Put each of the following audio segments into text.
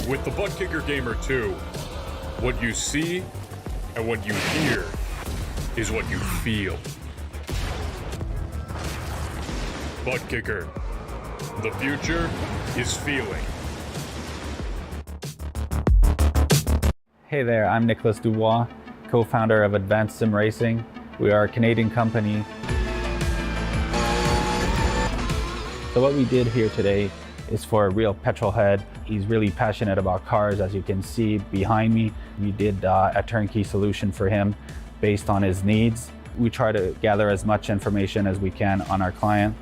With the Butt Kicker Gamer 2, what you see and what you hear is what you feel. Butt Kicker. The future is feeling. Hey there, I'm Nicholas Dubois, co-founder of Advanced Sim Racing. We are a Canadian company. So what we did here today is for a real petrol head. He's really passionate about cars, as you can see behind me. We did a turnkey solution for him based on his needs. We try to gather as much information as we can on our client.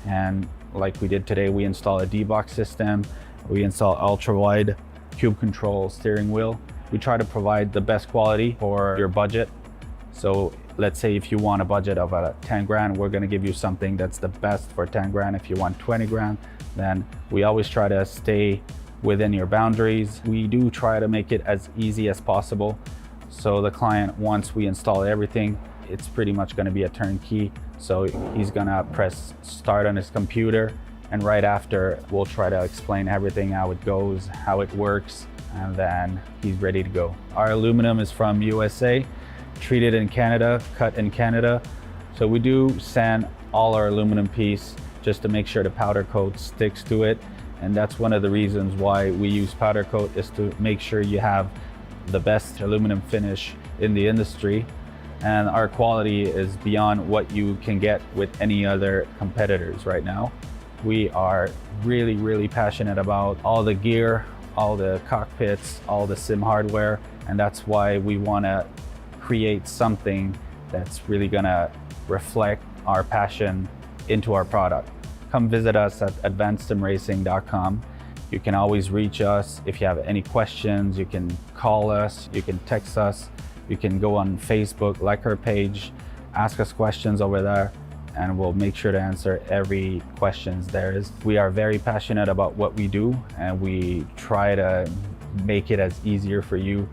And like we did today, we install a D-Box system. We install ultra-wide cube control steering wheel. We try to provide the best quality for your budget. So let's say if you want a budget of 10 grand, we're gonna give you something that's the best for 10 grand. If you want 20 grand, then we always try to stay within your boundaries. We do try to make it as easy as possible. So the client, once we install everything, it's pretty much gonna be a turnkey. So he's gonna press start on his computer, and right after, we'll try to explain everything, how it goes, how it works, and then he's ready to go. Our aluminum is from USA, treated in Canada, cut in Canada. So we do sand all our aluminum piece just to make sure the powder coat sticks to it. And that's one of the reasons why we use powder coat, is to make sure you have the best aluminum finish in the industry. And our quality is beyond what you can get with any other competitors right now. We are really, really passionate about all the gear, all the cockpits, all the sim hardware. And that's why we want to create something that's really gonna reflect our passion into our product. Come visit us at advancedsimracing.com. You can always reach us if you have any questions. You can call us, you can text us, you can go on Facebook, like our page, ask us questions over there, and we'll make sure to answer every questions there is. We are very passionate about what we do, and we try to make it as easier for you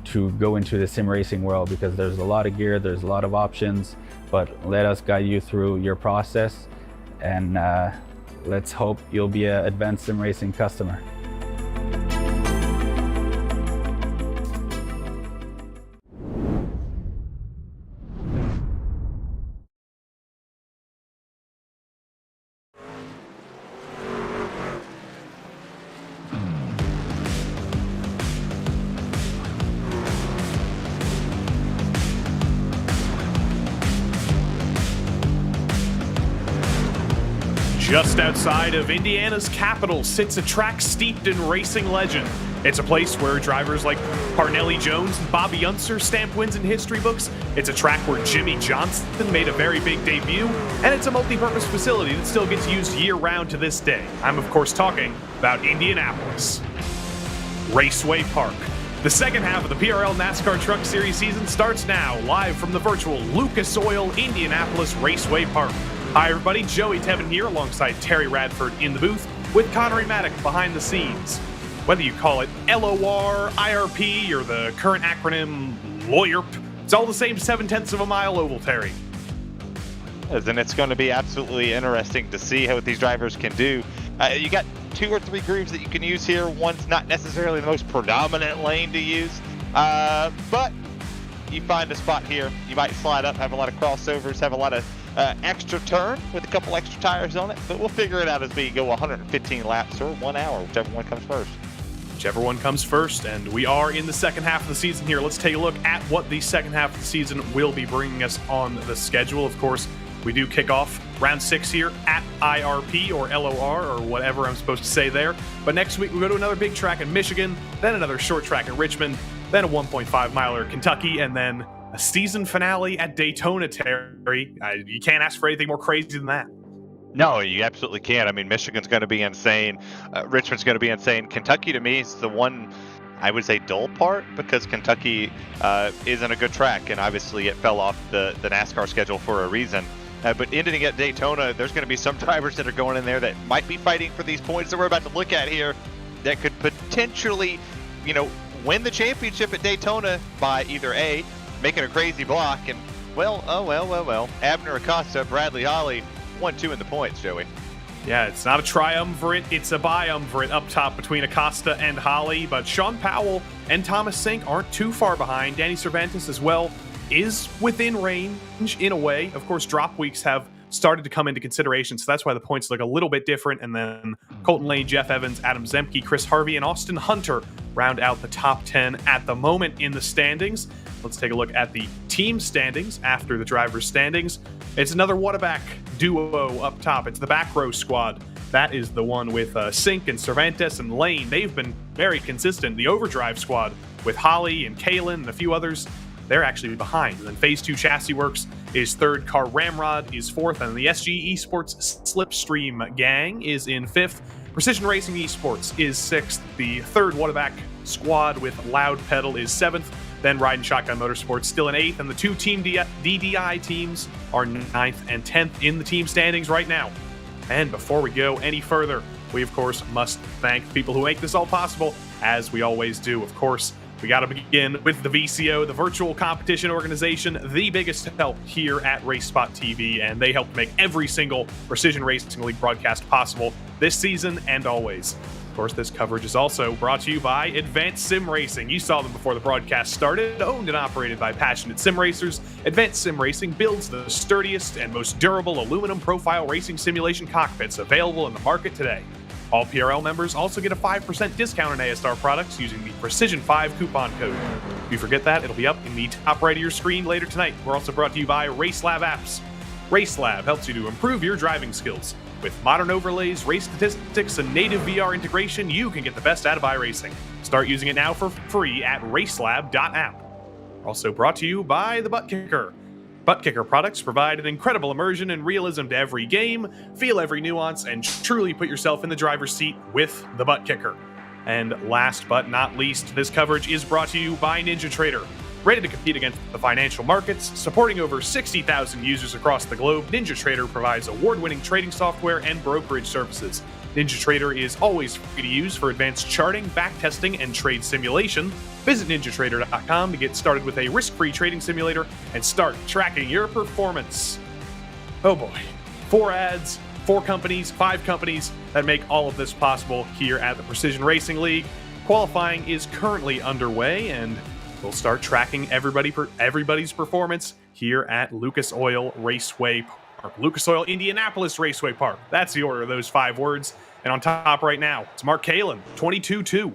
to go into the sim racing world, because there's a lot of gear, there's a lot of options, but let us guide you through your process, and let's hope you'll be an Advanced Sim Racing customer. Just outside of Indiana's capital sits a track steeped in racing legend. It's a place where drivers like Parnelli Jones and Bobby Unser stamp wins in history books. It's a track where Jimmy Johnson made a very big debut, and it's a multi-purpose facility that still gets used year-round to this day. I'm of course talking about Indianapolis. Raceway Park. The second half of the PRL NASCAR Truck Series season starts now, live from the virtual Lucas Oil Indianapolis Raceway Park. Hi everybody, Joey Tevin here alongside Terry Radford in the booth with Connery Maddock behind the scenes. Whether you call it LOR, IRP, or the current acronym LAWYERP, it's all the same 7/10 of a mile oval, Terry. And it's going to be absolutely interesting to see how these drivers can do. You got 2 or 3 grooves that you can use here. One's not necessarily the most predominant lane to use, but you find a spot here. You might slide up, have a lot of crossovers, have a lot of extra turn with a couple extra tires on it, but we'll figure it out as we go 115 laps or 1 hour, whichever one comes first. Whichever one comes first, and we are in the second half of the season here. Let's take a look at what the second half of the season will be bringing us on the schedule. Of course, we do kick off round 6 here at IRP or LOR or whatever I'm supposed to say there. But next week we go to another big track in Michigan, then another short track in Richmond, then a 1.5 miler in Kentucky, and then a season finale at Daytona, Terry. You can't ask for anything more crazy than that. No, you absolutely can't. I mean, Michigan's going to be insane. Richmond's going to be insane. Kentucky, to me, is the one, I would say, dull part, because Kentucky isn't a good track, and obviously it fell off the NASCAR schedule for a reason. But ending at Daytona, there's going to be some drivers that are going in there that might be fighting for these points that we're about to look at here that could potentially, win the championship at Daytona by either A, making a crazy block, and, well, Abner Acosta, Bradley Holly, 1-2 in the points, Joey. Yeah, it's not a triumvirate, it's a biumvirate up top between Acosta and Holly, but Sean Powell and Thomas Sink aren't too far behind. Danny Cervantes as well is within range in a way. Of course, drop weeks have started to come into consideration, so that's why the points look a little bit different. And then Colton Lane, Jeff Evans, Adam Zemke, Chris Harvey, and Austin Hunter round out the top 10 at the moment in the standings. Let's take a look at the team standings after the driver's standings. It's another Whataback duo up top. It's the back row squad. That is the one with Sink and Cervantes and Lane. They've been very consistent. The Overdrive squad with Holly and Kalen and a few others, they're actually behind. And then Phase 2 Chassis Works is third, Car Ramrod is fourth, and the SG Esports Slipstream Gang is in fifth. Precision Racing Esports is sixth. The third Whataback squad with Loud Pedal is seventh. Then Ride and Shotgun Motorsports still in eighth, and the two Team DDI teams are ninth and 10th in the team standings right now. And before we go any further, we of course must thank the people who make this all possible, as we always do. Of course, we got to begin with the VCO, the virtual competition organization, the biggest help here at RaceSpotTV, and they help make every single Precision Racing League broadcast possible this season and always. Of course, this coverage is also brought to you by Advanced Sim Racing. You saw them before the broadcast started. Owned and operated by passionate sim racers, Advanced Sim Racing builds the sturdiest and most durable aluminum profile racing simulation cockpits available in the market today. All PRL members also get a 5% discount on ASR products using the Precision5 coupon code. If you forget that, it'll be up in the top right of your screen later tonight. We're also brought to you by RaceLab Apps. RaceLab helps you to improve your driving skills. With modern overlays, race statistics, and native VR integration, you can get the best out of iRacing. Start using it now for free at racelab.app. Also brought to you by the Butt Kicker. Butt Kicker products provide an incredible immersion and realism to every game. Feel every nuance and truly put yourself in the driver's seat with the Butt Kicker. And last but not least, this coverage is brought to you by NinjaTrader. Ready to compete against the financial markets, supporting over 60,000 users across the globe, NinjaTrader provides award-winning trading software and brokerage services. NinjaTrader is always free to use for advanced charting, backtesting, and trade simulation. Visit ninjatrader.com to get started with a risk-free trading simulator and start tracking your performance. Oh boy, 4 ads, 4 companies, 5 companies that make all of this possible here at the Precision Racing League. Qualifying is currently underway, and we'll start tracking everybody's performance here at Lucas Oil Raceway Park. Lucas Oil Indianapolis Raceway Park. That's the order of those 5 words. And on top right now, it's Mark Kalen, 22-2.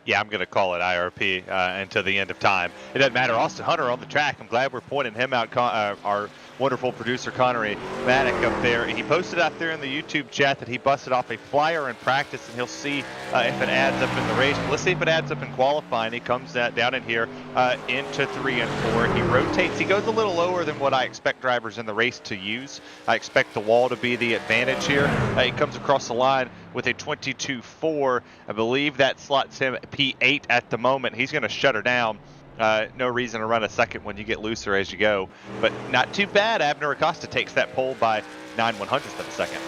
Yeah, I'm going to call it IRP until the end of time. It doesn't matter. Austin Hunter on the track. I'm glad we're pointing him out. Our wonderful producer, Connery Maddock, up there. And he posted out there in the YouTube chat that he busted off a flyer in practice, and he'll see if it adds up in the race. But let's see if it adds up in qualifying. He comes down in here into 3 and 4. He rotates. He goes a little lower than what I expect drivers in the race to use. I expect the wall to be the advantage here. He comes across the line with a 22.4. I believe that slots him at P8 at the moment. He's going to shut her down. No reason to run a second when you get looser as you go. But not too bad. Abner Acosta takes that pole by 9/100ths of a second.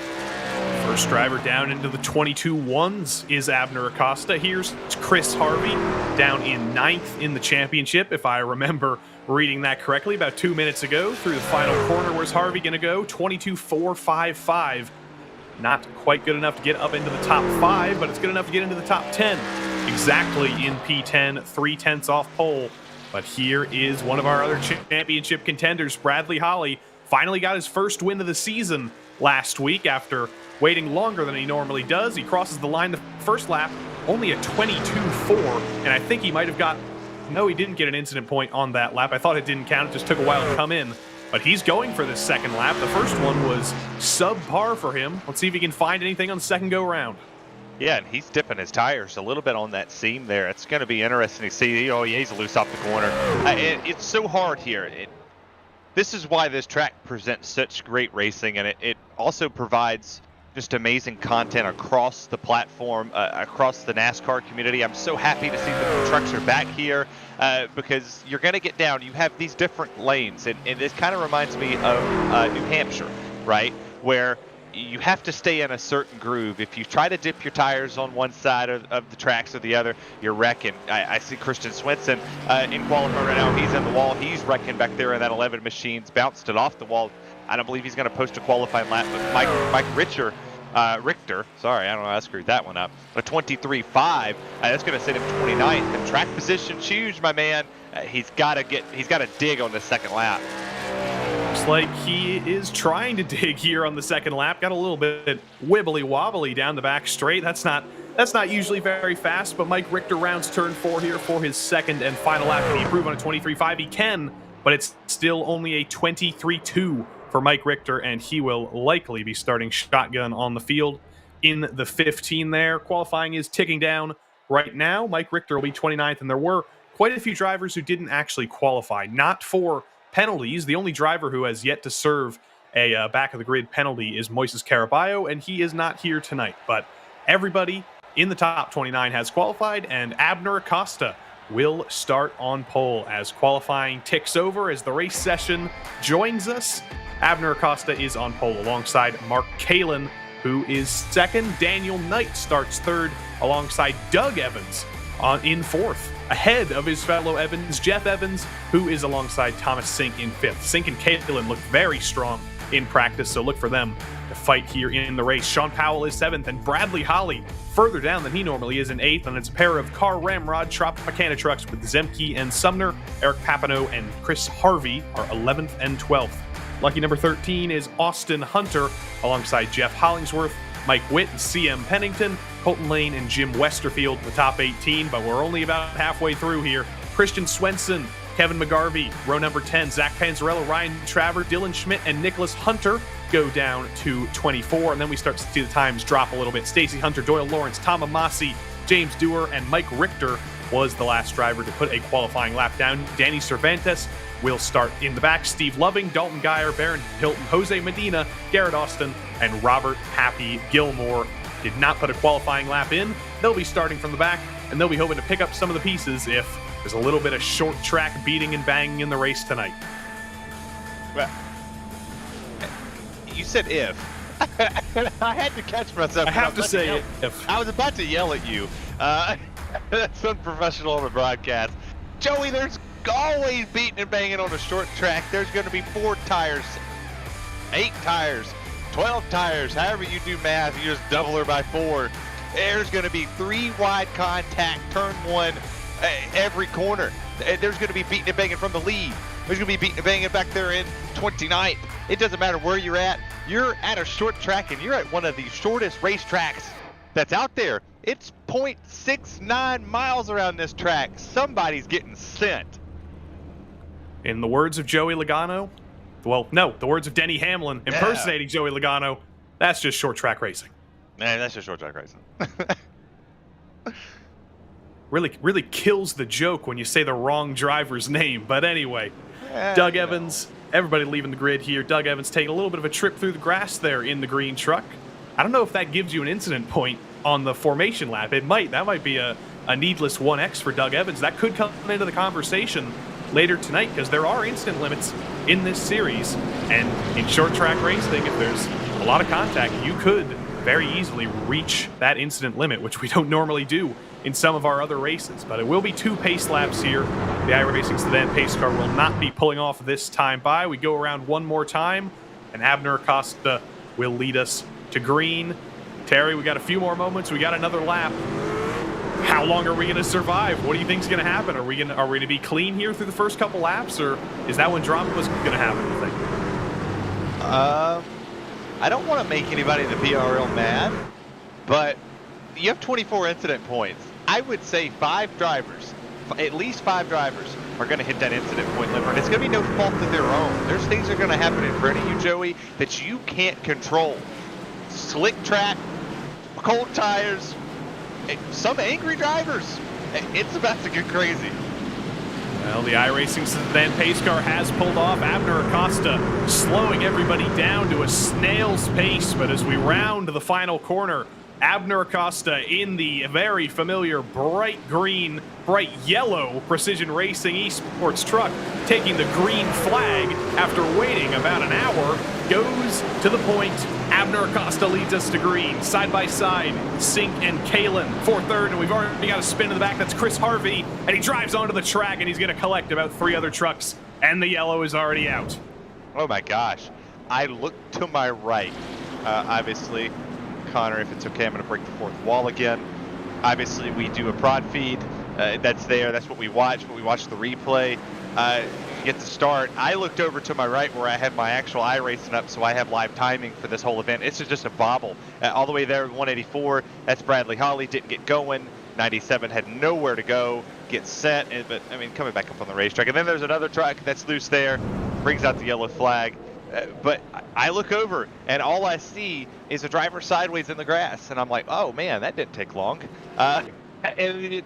First driver down into the 22.1s is Abner Acosta. Here's Chris Harvey down in 9th in the championship, if I remember reading that correctly, about 2 minutes ago. Through the final corner, where's Harvey going to go? 22.455. Not quite good enough to get up into the top 5, but it's good enough to get into the top 10. Exactly in P10, 3/10 off pole. But here is one of our other championship contenders, Bradley Holly. Finally got his first win of the season last week after waiting longer than he normally does. He crosses the line the first lap, only a 22.4, and I think he might have got... No, he didn't get an incident point on that lap. I thought it didn't count. It just took a while to come in. But he's going for this second lap. The first one was subpar for him. Let's see if he can find anything on the second go-round. Yeah, and he's dipping his tires a little bit on that seam there. It's going to be interesting to see. Oh, yeah, he's loose off the corner. It's so hard here. This is why this track presents such great racing, and it also provides just amazing content across the platform, across the NASCAR community. I'm so happy to see that the trucks are back here because you're going to get down. You have these different lanes, and this kind of reminds me of New Hampshire, right, where you have to stay in a certain groove. If you try to dip your tires on one side of the tracks or the other, you're wrecking. I see Christian Swenson in qualifying right now. He's in the wall. He's wrecking back there in that 11 machines, bounced it off the wall. I don't believe he's going to post a qualifying lap, but Mike Richer Richter, sorry, I don't know, I screwed that one up. A 23.5. That's going to sit him 29th. The track position's huge, my man. He's got to dig on the second lap. Looks like he is trying to dig here on the second lap. Got a little bit wibbly wobbly down the back straight. That's not usually very fast, but Mike Richter rounds turn 4 here for his second and final lap. Can he improve on a 23.5? He can, but it's still only a 23.2 for Mike Richter, and he will likely be starting shotgun on the field in the 15 there. Qualifying is ticking down right now. Mike Richter will be 29th, and there were quite a few drivers who didn't actually qualify, not for penalties. The only driver who has yet to serve a back-of-the-grid penalty is Moises Caraballo, and he is not here tonight. But everybody in the top 29 has qualified, and Abner Acosta will start on pole as qualifying ticks over as the race session joins us. Abner Acosta is on pole alongside Mark Kalin, who is second. Daniel Knight starts third alongside Doug Evans in fourth, ahead of his fellow Evans, Jeff Evans, who is alongside Thomas Sink in fifth. Sink and Kalin look very strong in practice, so look for them to fight here in the race. Sean Powell is seventh, and Bradley Holly further down than he normally is in eighth, and it's a pair of Car Ramrod Tropicana trucks with Zemke and Sumner. Eric Papineau and Chris Harvey are 11th and 12th. Lucky number 13 is Austin Hunter alongside Jeff Hollingsworth, Mike Witt and CM Pennington, Colton Lane and Jim Westerfield in the top 18, but we're only about halfway through here. Christian Swenson, Kevin McGarvey, row number 10, Zach Panzarella, Ryan Traver, Dylan Schmidt, and Nicholas Hunter go down to 24, and then we start to see the times drop a little bit. Stacey Hunter, Doyle Lawrence, Tom Amasi, James Dewar, and Mike Richter was the last driver to put a qualifying lap down. Danny Cervantes will start in the back. Steve Loving, Dalton Geyer, Baron Hilton, Jose Medina, Garrett Austin, and Robert Happy Gilmore did not put a qualifying lap in. They'll be starting from the back, and they'll be hoping to pick up some of the pieces if there's a little bit of short track beating and banging in the race tonight. Well, you said if. I had to catch myself. I have to say if. I was about to yell at you. That's unprofessional on the broadcast. Joey, there's always beating and banging on a short track. There's going to be 4 tires, 8 tires, 12 tires, however you do math, you just double her by 4. There's going to be 3 wide contact, turn 1, every corner. There's going to be beating and banging from the lead. There's going to be beating and banging back there in 29th. It doesn't matter where you're at. You're at a short track, and you're at one of the shortest racetracks that's out there. It's 0.69 miles around this track. Somebody's getting sent. In the words of Joey Logano, well, no, the words of Denny Hamlin impersonating Joey Logano, that's just short track racing. Man, that's just short track racing. Really kills the joke when you say the wrong driver's name. But anyway, Doug Evans, everybody leaving the grid here. Doug Evans taking a little bit of a trip through the grass there in the green truck. I don't know if that gives you an incident point on the formation lap. It might. That might be a needless 1X for Doug Evans. That could come into the conversation later tonight because there are incident limits in this series. And in short track racing, if there's a lot of contact, you could very easily reach that incident limit, which we don't normally do in some of our other races. But it will be 2 pace laps here. The iRacing Sedan pace car will not be pulling off this time by. We go around one more time, and Abner Acosta will lead us to green. Terry, we got a few more moments. We got another lap. How long are we going to survive? What do you think is going to happen? Are we going to be clean here through the first couple laps, or is that when drama was going to happen, you think? I don't want to make anybody in the PRL mad, but you have 24 incident points. I would say 5 drivers, at least 5 drivers, are going to hit that incident point limit, and it's going to be no fault of their own. There's things that are going to happen in front of you, Joey, that you can't control. Slick track, cold tires, some angry drivers. It's about to get crazy. Well, the iRacing Sedan pace car has pulled off. Abner Acosta slowing everybody down to a snail's pace, but as we round the final corner, Abner Acosta in the very familiar bright green, bright yellow Precision Racing Esports truck, taking the green flag after waiting about an hour, goes to the point. Abner Acosta leads us to green. Side by side, Sink and Kalin for third, and we've already got a spin in the back. That's Chris Harvey, and he drives onto the track, and he's going to collect about 3 other trucks, and the yellow is already out. Oh my gosh. I looked to my right, obviously. Connor, if it's okay, I'm going to break the fourth wall again. Obviously, we do a prod feed. That's there. That's what we watch. But we watch the replay. You get to start. I looked over to my right where I have my actual iRacing up, so I have live timing for this whole event. It's just a bobble. All the way there, 184. That's Bradley Holly. Didn't get going. 97 had nowhere to go. Gets set. But, I mean, coming back up on the racetrack. And then there's another truck that's loose there. Brings out the yellow flag. But I look over, and all I see is a driver sideways in the grass. And I'm like, oh, man, that didn't take long. And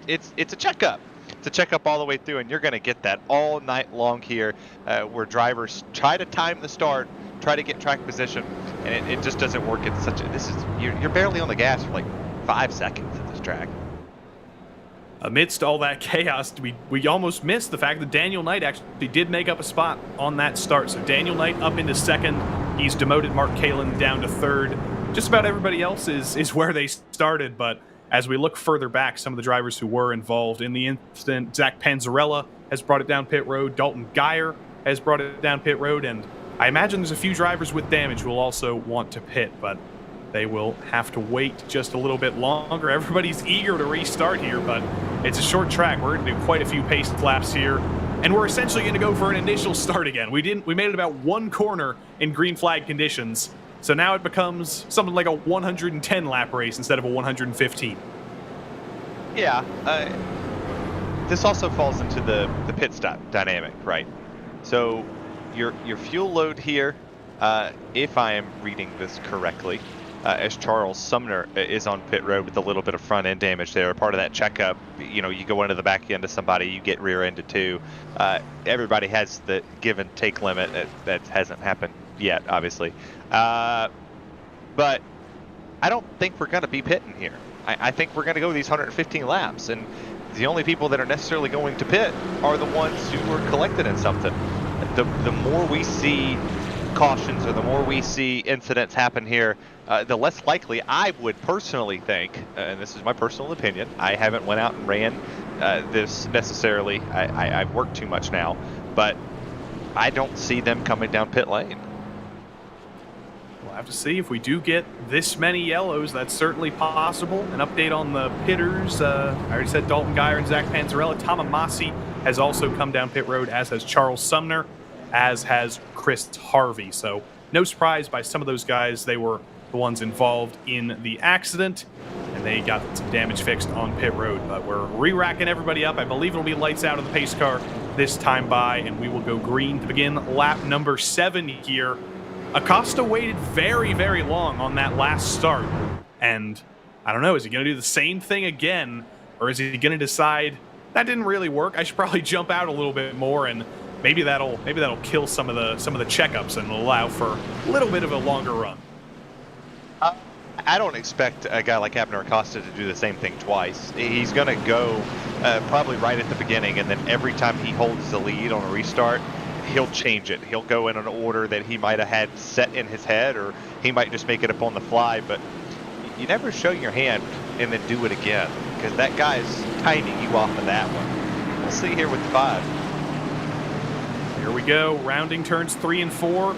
it's a checkup. It's a checkup all the way through, and you're going to get that all night long here, where drivers try to time the start, try to get track position, and it just doesn't work. It's such a, you're barely on the gas for like 5 seconds at this track. Amidst all that chaos, we almost missed the fact that Daniel Knight actually did make up a spot on that start. So Daniel Knight up into second. He's demoted Mark Kalin down to third. Just about everybody else is where they started, but as we look further back, some of the drivers who were involved in the incident, Zach Panzarella has brought it down pit road, Dalton Geyer has brought it down pit road, and I imagine there's a few drivers with damage who will also want to pit, but they will have to wait just a little bit longer. Everybody's eager to restart here, but it's a short track. We're going to do quite a few paced laps here, and we're essentially going to go for an initial start again. We made it about one corner in green flag conditions. So now it becomes something like a 110 lap race instead of a 115. Yeah. This also falls into the pit stop dynamic, right? So your fuel load here, if I am reading this correctly, as Charles Sumner is on pit road with a little bit of front end damage there, part of that checkup, you know, you go into the back end of somebody, you get rear ended too. Everybody has the give and take limit. That hasn't happened yet, obviously. But I don't think we're going to be pitting here. I think we're going to go these 115 laps, and the only people that are necessarily going to pit are the ones who were collected in something. The more we see cautions or the more we see incidents happen here, the less likely I would personally think, and this is my personal opinion, I haven't went out and ran this necessarily. I've worked too much now, but I don't see them coming down pit lane. We'll have to see if we do get this many yellows. That's certainly possible. An update on the pitters. I already said Dalton Geyer and Zach Panzarella. Tom Amasi has also come down pit road, as has Charles Sumner, as has Chris Harvey. So no surprise by some of those guys. They were the ones involved in the accident, and they got some damage fixed on pit road. But we're re-racking everybody up. I believe it'll be lights out of the pace car this time by, and we will go green to begin lap number 7 here. Acosta waited very, very long on that last start, and I don't know, is he going to do the same thing again, or is he going to decide that didn't really work? I should probably jump out a little bit more, and maybe that'll kill some of the checkups and allow for a little bit of a longer run. I don't expect a guy like Abner Acosta to do the same thing twice. He's going to go probably right at the beginning, and then every time he holds the lead on a restart, he'll change it. He'll go in an order that he might have had set in his head, or he might just make it up on the fly. But you never show your hand and then do it again, because that guy's timing you off of that one. We'll see here with 5. Here we go, rounding turns 3 and 4.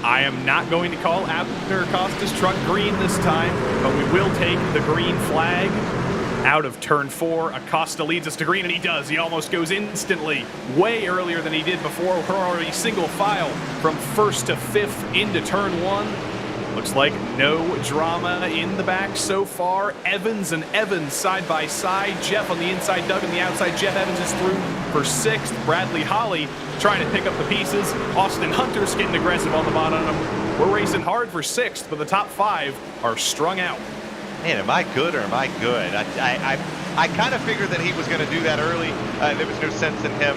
I am not going to call Abner Acosta's truck green this time, but we will take the green flag out of turn 4. Acosta leads us to green, and he does. He almost goes instantly, way earlier than he did before. We're already single file from 1st to 5th into turn 1. Looks like no drama in the back so far. Evans and Evans side by side. Jeff on the inside, Doug on the outside. Jeff Evans is through for 6th. Bradley Holly trying to pick up the pieces. Austin Hunter's getting aggressive on the bottom. We're racing hard for 6th, but the top 5 are strung out. Man, am I good or am I good? I kind of figured that he was going to do that early. There was no sense in him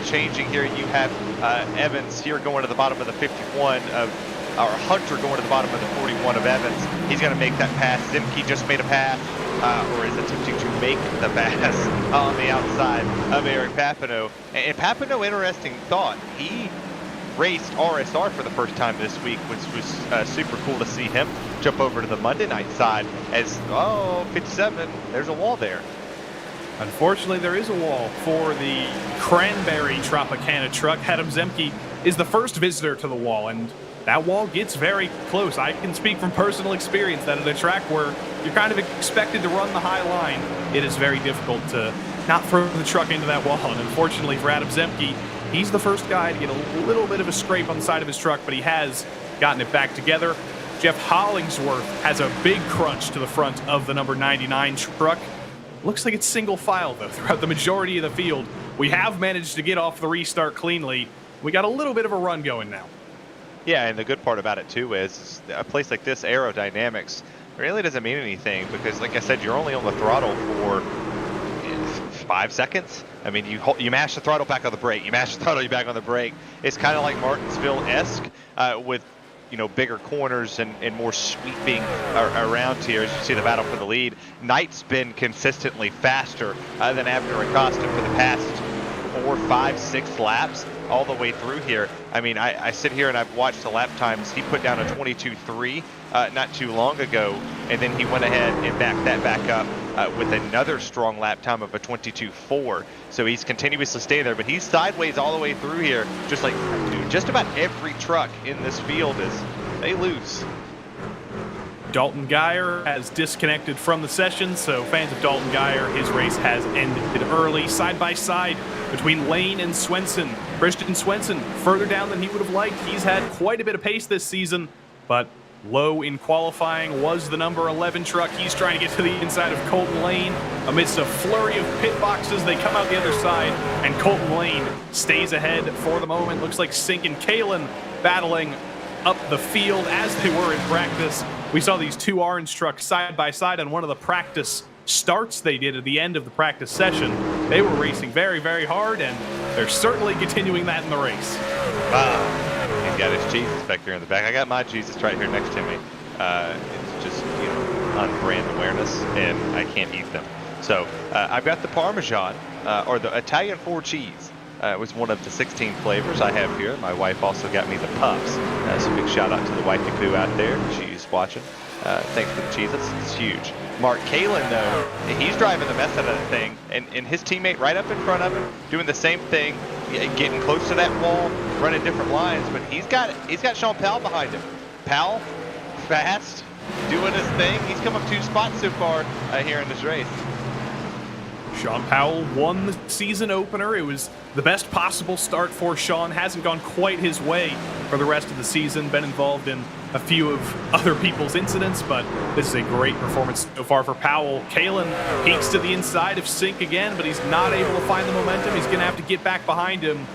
changing here. You have Evans here going to the bottom of the 51 or Hunter going to the bottom of the 41 of Evans. He's going to make that pass. Zimke just made a pass, or is attempting to make the pass on the outside of Eric Papineau. And Papineau, interesting thought, he raced RSR for the first time this week, which was super cool to see him jump over to the Monday night side as, 57, there's a wall there. Unfortunately, there is a wall for the Cranberry Tropicana truck. Adam Zemke is the first visitor to the wall, and that wall gets very close. I can speak from personal experience that at a track where you're kind of expected to run the high line, it is very difficult to not throw the truck into that wall. And unfortunately for Adam Zemke, he's the first guy to get a little bit of a scrape on the side of his truck, but he has gotten it back together. Jeff Hollingsworth has a big crunch to the front of the number 99 truck. Looks like it's single file, though, throughout the majority of the field. We have managed to get off the restart cleanly. We got a little bit of a run going now. Yeah, and the good part about it, too, is a place like this, aerodynamics, really doesn't mean anything because, like I said, you're only on the throttle for 5 seconds. I mean, you mash the throttle back on the brake, you mash the throttle, you back on the brake. It's kind of like Martinsville-esque with, you know, bigger corners and more sweeping around here as you see the battle for the lead. Knight's been consistently faster than Abner Acosta for the past 4, 5, 6 laps all the way through here. I mean, I sit here and I've watched the lap times. He put down a 22.3 not too long ago, and then he went ahead and backed that back up with another strong lap time of a 22.4. So he's continuously staying there, but he's sideways all the way through here, just like just about every truck in this field they lose. Dalton Geyer has disconnected from the session, so fans of Dalton Geyer, his race has ended early. Side by side between Lane and Swenson. Christian Swenson further down than he would have liked. He's had quite a bit of pace this season, but low in qualifying was the number 11 truck. He's trying to get to the inside of Colton Lane. Amidst a flurry of pit boxes, they come out the other side, and Colton Lane stays ahead for the moment. Looks like Sink and Kalen battling up the field as they were in practice. We saw these two orange trucks side by side on one of the practice starts they did at the end of the practice session. They were racing very, very hard, and they're certainly continuing that in the race. He's got his Jesus back there in the back. I got my Jesus right here next to me. It's just, you know, on brand awareness, and I can't eat them. So I've got the Parmesan, or the Italian 4 cheese. It was one of the 16 flavors I have here. My wife also got me the puffs. So big shout out to the wifey poo out there. She's watching. Thanks for the cheese. It's huge. Mark Kalin, though, he's driving the mess out of that thing, and his teammate right up in front of him doing the same thing, getting close to that wall, running different lines. But he's got Sean Powell behind him. Powell, fast, doing his thing. He's come up 2 spots so far here in this race. Sean Powell won the season opener. It was the best possible start for Sean. Hasn't gone quite his way for the rest of the season. Been involved in a few of other people's incidents, but this is a great performance so far for Powell. Kalen peeks to the inside of Sink again, but he's not able to find the momentum. He's going to have to get back behind him.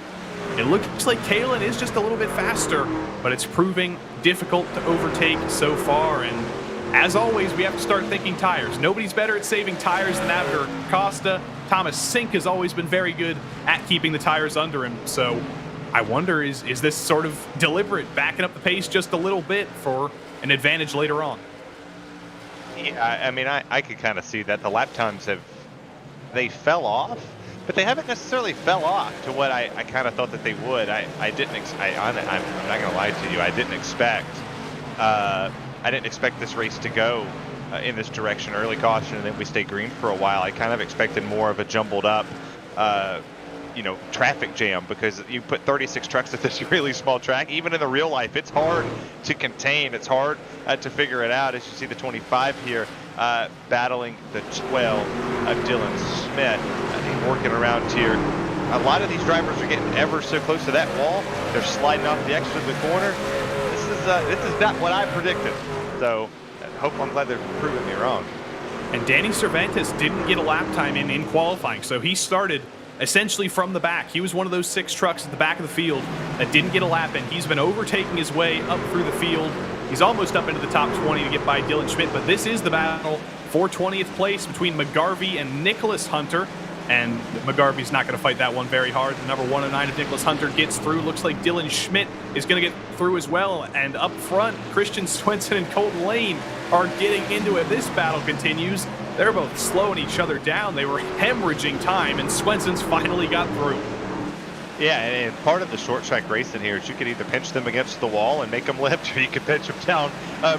It looks like Kalen is just a little bit faster, but it's proving difficult to overtake so far. And as always, we have to start thinking tires. Nobody's better at saving tires than Abner Costa. Thomas Sink has always been very good at keeping the tires under him. So I wonder, is this sort of deliberate, backing up the pace just a little bit for an advantage later on? Yeah, I mean, I could kind of see that. The lap times they fell off, but they haven't necessarily fell off to what I kind of thought that they would. I'm not going to lie to you. I didn't expect this race to go in this direction. Early caution, and then we stay green for a while. I kind of expected more of a jumbled up, traffic jam, because you put 36 trucks at this really small track. Even in the real life, it's hard to contain. It's hard to figure it out. As you see the 25 here battling the 12 of Dylan Smith. Working around here. A lot of these drivers are getting ever so close to that wall. They're sliding off the exit of the corner. This is not what I predicted. So I'm glad they're proving me wrong. And Danny Cervantes didn't get a lap time in qualifying, so he started essentially from the back. He was one of those 6 trucks at the back of the field that didn't get a lap in. He's been overtaking his way up through the field. He's almost up into the top 20 to get by Dylan Schmidt, but this is the battle for 20th place between McGarvey and Nicholas Hunter. And McGarvey's not going to fight that one very hard. The number 109 of Nicholas Hunter gets through. Looks like Dylan Schmidt is going to get through as well. And up front, Christian Swenson and Colton Lane are getting into it. This battle continues. They're both slowing each other down. They were hemorrhaging time, and Swenson's finally got through. Yeah, and part of the short track racing here is you can either pinch them against the wall and make them lift, or you can pinch them down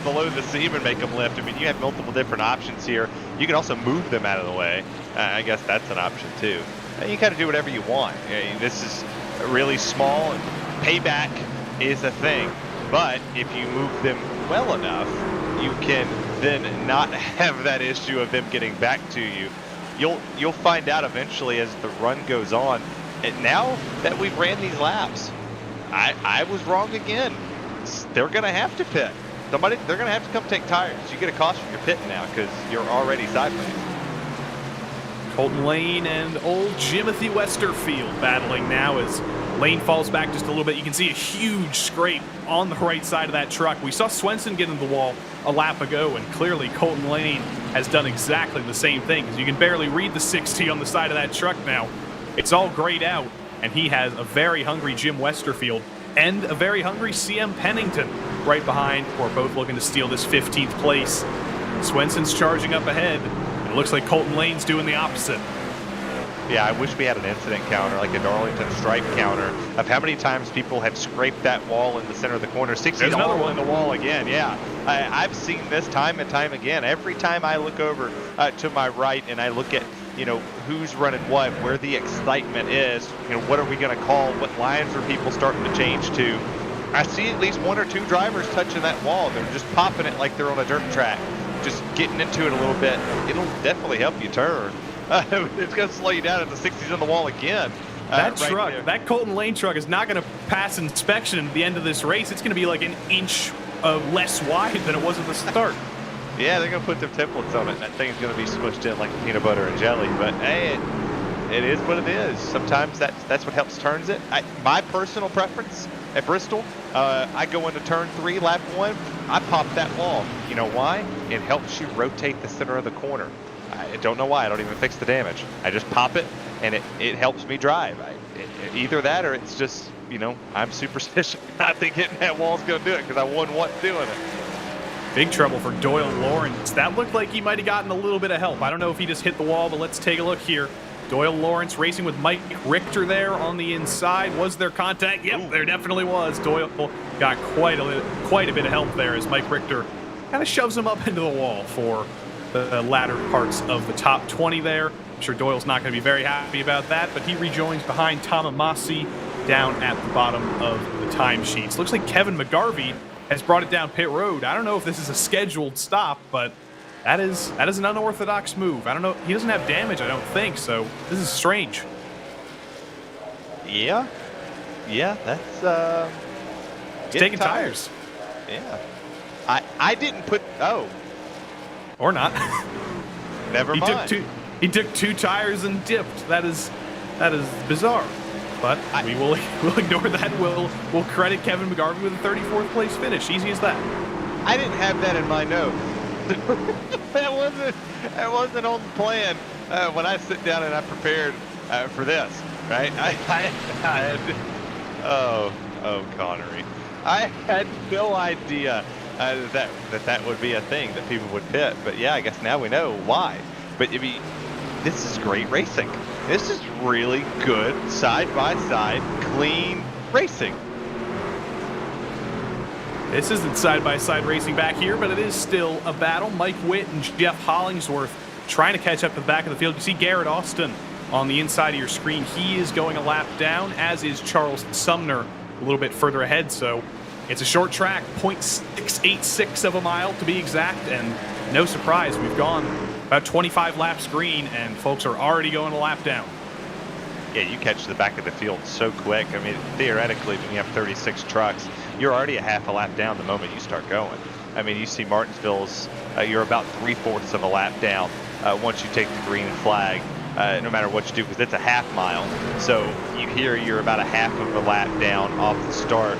below the seam and make them lift. I mean, you have multiple different options here. You can also move them out of the way. I guess that's an option too. You kind of do whatever you want. This is really small, and payback is a thing. But if you move them well enough, you can then not have that issue of them getting back to you. You'll find out eventually as the run goes on. And now that we've ran these laps, I was wrong again. They're going to have to pit. They're going to have to come take tires. You get a caution for pitting now because you're already sideways. Colton Lane and old Jimothy Westerfield battling now as Lane falls back just a little bit. You can see a huge scrape on the right side of that truck. We saw Swenson get into the wall a lap ago, and clearly Colton Lane has done exactly the same thing, because you can barely read the 60 on the side of that truck now. It's all grayed out, and he has a very hungry Jim Westerfield and a very hungry CM Pennington right behind, who are both looking to steal this 15th place. Swenson's charging up ahead, and it looks like Colton Lane's doing the opposite. Yeah, I wish we had an incident counter, like a Darlington stripe counter, of how many times people have scraped that wall in the center of the corner. 60's There's another all one in the wall again, yeah. I've seen this time and time again. Every time I look over to my right and I look at, who's running what, where the excitement is, what are we going to call, what lines are people starting to change to, I see at least one or two drivers touching that wall. They're just popping it like they're on a dirt track, just getting into it a little bit. It'll definitely help you turn. It's going to slow you down at the 60's on the wall again. That right truck, there. that Colton Lane truck is not going to pass inspection at the end of this race. It's going to be like an inch less wide than it was at the start. Yeah, they're going to put their templates on it. That thing's going to be smushed in like peanut butter and jelly. But hey, it is what it is. Sometimes that's what helps turns it. My personal preference at Bristol, I go into turn 3, lap 1, I pop that wall. You know why? It helps you rotate the center of the corner. I don't know why. I don't even fix the damage. I just pop it, and it helps me drive. Either that, or it's just, I'm superstitious. I think hitting that wall's going to do it because I won what doing it. Big trouble for Doyle Lawrence. That looked like he might have gotten a little bit of help. I don't know if he just hit the wall, but let's take a look here. Doyle Lawrence racing with Mike Richter there on the inside. Was there contact? Yep, there definitely was. Doyle got quite a bit of help there as Mike Richter kind of shoves him up into the wall for the latter parts of the top 20 there. I'm sure Doyle's not going to be very happy about that, but he rejoins behind Tom Amasi down at the bottom of the timesheets. Looks like Kevin McGarvey has brought it down pit road. I don't know if this is a scheduled stop, but that is an unorthodox move. I don't know. He doesn't have damage, I don't think, so this is strange. Yeah, that's He's taking tires. Yeah. I didn't put Or not. Never mind. He took two tires and dipped. That is bizarre. But we'll ignore that. We'll credit Kevin McGarvey with a 34th place finish. Easy as that. I didn't have that in my notes. that wasn't on the plan when I sit down and I prepared for this, right? Connery. I had no idea that would be a thing that people would pit. But yeah, I guess now we know why. But I mean, this is great racing. This is really good side-by-side, clean racing. This isn't side-by-side racing back here, but it is still a battle. Mike Witt and Jeff Hollingsworth trying to catch up to the back of the field. You see Garrett Austin on the inside of your screen. He is going a lap down, as is Charles Sumner a little bit further ahead. So it's a short track, 0.686 of a mile to be exact, and no surprise, we've gone about 25 laps green, and folks are already going a lap down. Yeah, you catch the back of the field so quick. I mean, theoretically, when you have 36 trucks, you're already a half a lap down the moment you start going. I mean, you see Martinsville's, you're about 3/4 of a lap down once you take the green flag, no matter what you do, because it's a half mile. So you're about a half of a lap down off the start.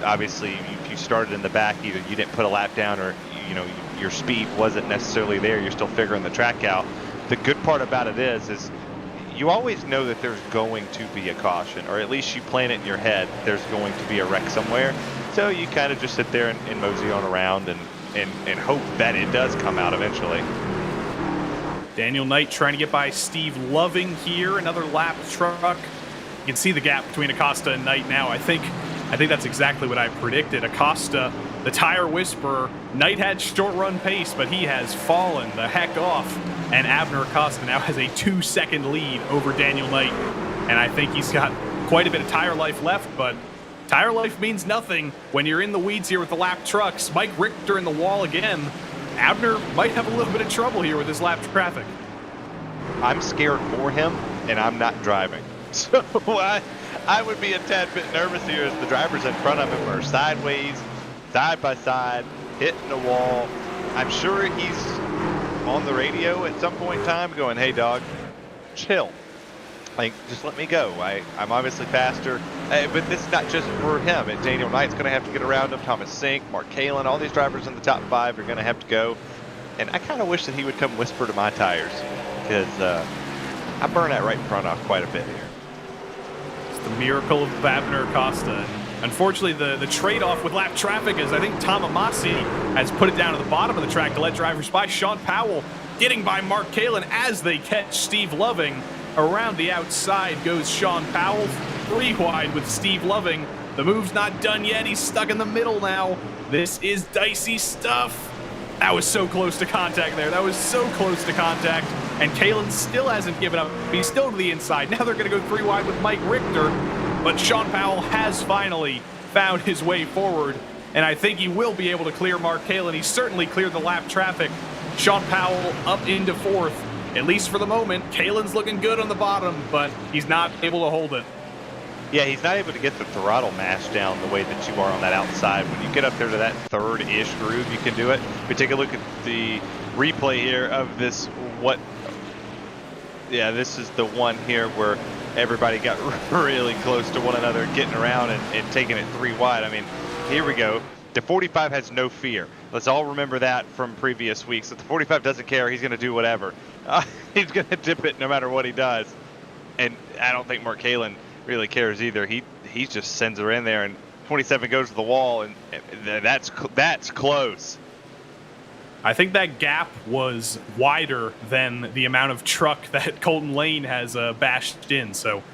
Obviously, if you started in the back, either you didn't put a lap down or your speed wasn't necessarily there. You're still figuring the track out. The good part about it is you always know that there's going to be a caution, or at least you plan it in your head. There's going to be a wreck somewhere. So you kind of just sit there and mosey on around and hope that it does come out eventually. Daniel Knight trying to get by Steve Loving here. Another lap truck. You can see the gap between Acosta and Knight now. I think that's exactly what I predicted. Acosta, the tire whisperer, Knight had short run pace, but he has fallen the heck off. And Abner Acosta now has a 2-second lead over Daniel Knight. And I think he's got quite a bit of tire life left, but tire life means nothing when you're in the weeds here with the lap trucks. Mike Richter in the wall again. Abner might have a little bit of trouble here with this lap traffic. I'm scared for him, and I'm not driving. So I would be a tad bit nervous here as the drivers in front of him are sideways, side by side, hitting the wall. I'm sure he's on the radio at some point in time going, hey, dog, chill. Like, just let me go. I'm obviously faster. But this is not just for him. Daniel Knight's going to have to get around him. Thomas Sink, Mark Kalin, all these drivers in the top 5 are going to have to go. And I kind of wish that he would come whisper to my tires because I burn that right in front of quite a bit here. It's the miracle of Abner Costa. Unfortunately, the trade-off with lap traffic is I think Tom Amasi has put it down to the bottom of the track to let drivers by. Sean Powell getting by Mark Kalin as they catch Steve Loving. Around the outside goes Sean Powell, 3 wide with Steve Loving. The move's not done yet. He's stuck in the middle now. This is dicey stuff. That was so close to contact there. That was so close to contact. And Kalin still hasn't given up. He's still to the inside. Now they're going to go 3 wide with Mike Richter. But Sean Powell has finally found his way forward. And I think he will be able to clear Mark Kalin. He certainly cleared the lap traffic. Sean Powell up into 4th. At least for the moment. Kalin's looking good on the bottom, but he's not able to hold it. Yeah, he's not able to get the throttle mash down the way that you are on that outside. When you get up there to that 3rd-ish groove, you can do it. But take a look at the replay here of this. Yeah, this is the one here where everybody got really close to one another, getting around and taking it 3 wide. I mean, here we go. The 45 has no fear. Let's all remember that from previous weeks. If the 45 doesn't care, he's going to do whatever. He's going to dip it no matter what he does. And I don't think Mark Kalin really cares either. He just sends her in there, and 27 goes to the wall, and that's close. I think that gap was wider than the amount of truck that Colton Lane has bashed in. So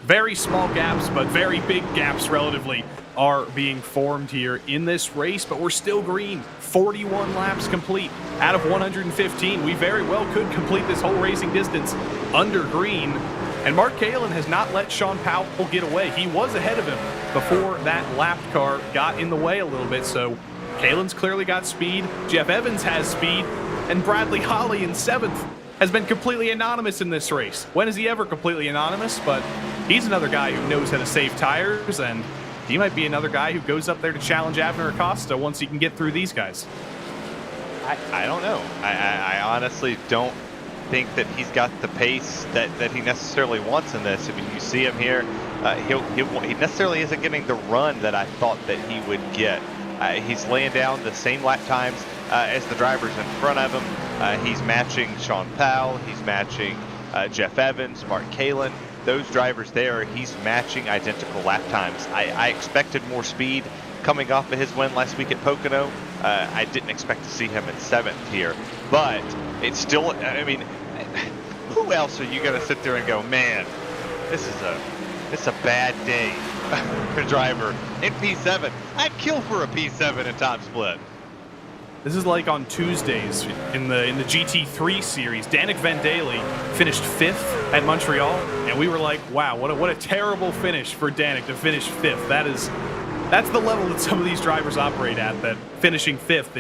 very small gaps, but very big gaps relatively are being formed here in this race, but we're still green. 41 laps complete out of 115. We very well could complete this whole racing distance under green. And Mark Kalin has not let Sean Powell get away. He was ahead of him before that lap car got in the way a little bit. So Kalin's clearly got speed. Jeff Evans has speed. And Bradley Holly in 7th has been completely anonymous in this race. When is he ever completely anonymous? But he's another guy who knows how to save tires, and he might be another guy who goes up there to challenge Abner Acosta once he can get through these guys. I don't know. I honestly don't think that he's got the pace that he necessarily wants in this. I mean, you see him here. He necessarily isn't getting the run that I thought that he would get. He's laying down the same lap times as the drivers in front of him. He's matching Sean Powell. He's matching Jeff Evans, Mark Kalin. Those drivers there, he's matching identical lap times. I expected more speed coming off of his win last week at Pocono. I didn't expect to see him in 7th here, but it's still, I mean, who else are you going to sit there and go, man, it's a bad day for a driver in P7. I'd kill for a P7 in top split. This is like on Tuesdays in the GT3 series. Danik Van Daly finished 5th at Montreal, and we were like, wow, what a terrible finish for Danik to finish 5th. That's the level that some of these drivers operate at, that finishing 5th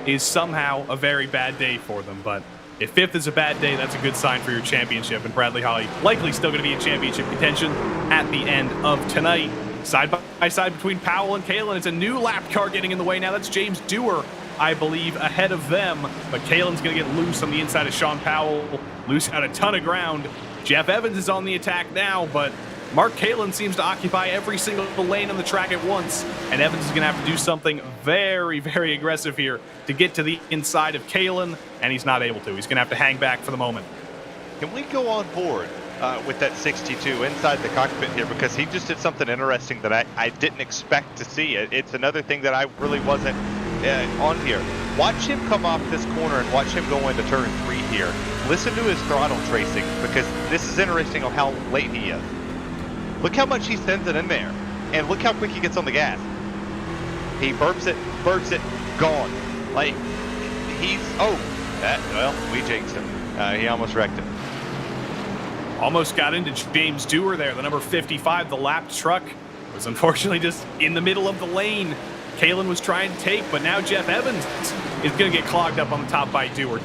is somehow a very bad day for them. But if 5th is a bad day, that's a good sign for your championship, and Bradley Holly likely still going to be in championship contention at the end of tonight. Side by side between Powell and Kalin. It's a new lap car getting in the way now. That's James Dewar, I believe, ahead of them. But Kalin's going to get loose on the inside of Sean Powell. Lose out a ton of ground. Jeff Evans is on the attack now, but Mark Kalin seems to occupy every single lane on the track at once. And Evans is going to have to do something very, very aggressive here to get to the inside of Kalin, and he's not able to. He's going to have to hang back for the moment. Can we go on board with that 62 inside the cockpit here, because he just did something interesting that I didn't expect to see. It's another thing that I really wasn't on here. Watch him come off this corner and watch him go into turn 3 here. Listen to his throttle tracing, because this is interesting on how late he is. Look how much he sends it in there, and look how quick he gets on the gas. He burps it, gone. Like, we jinxed him. He almost wrecked him. Almost got into James Dewar there, the number 55, the lapped truck. was unfortunately just in the middle of the lane. Kalen was trying to take, but now Jeff Evans is going to get clogged up on the top by Dewar.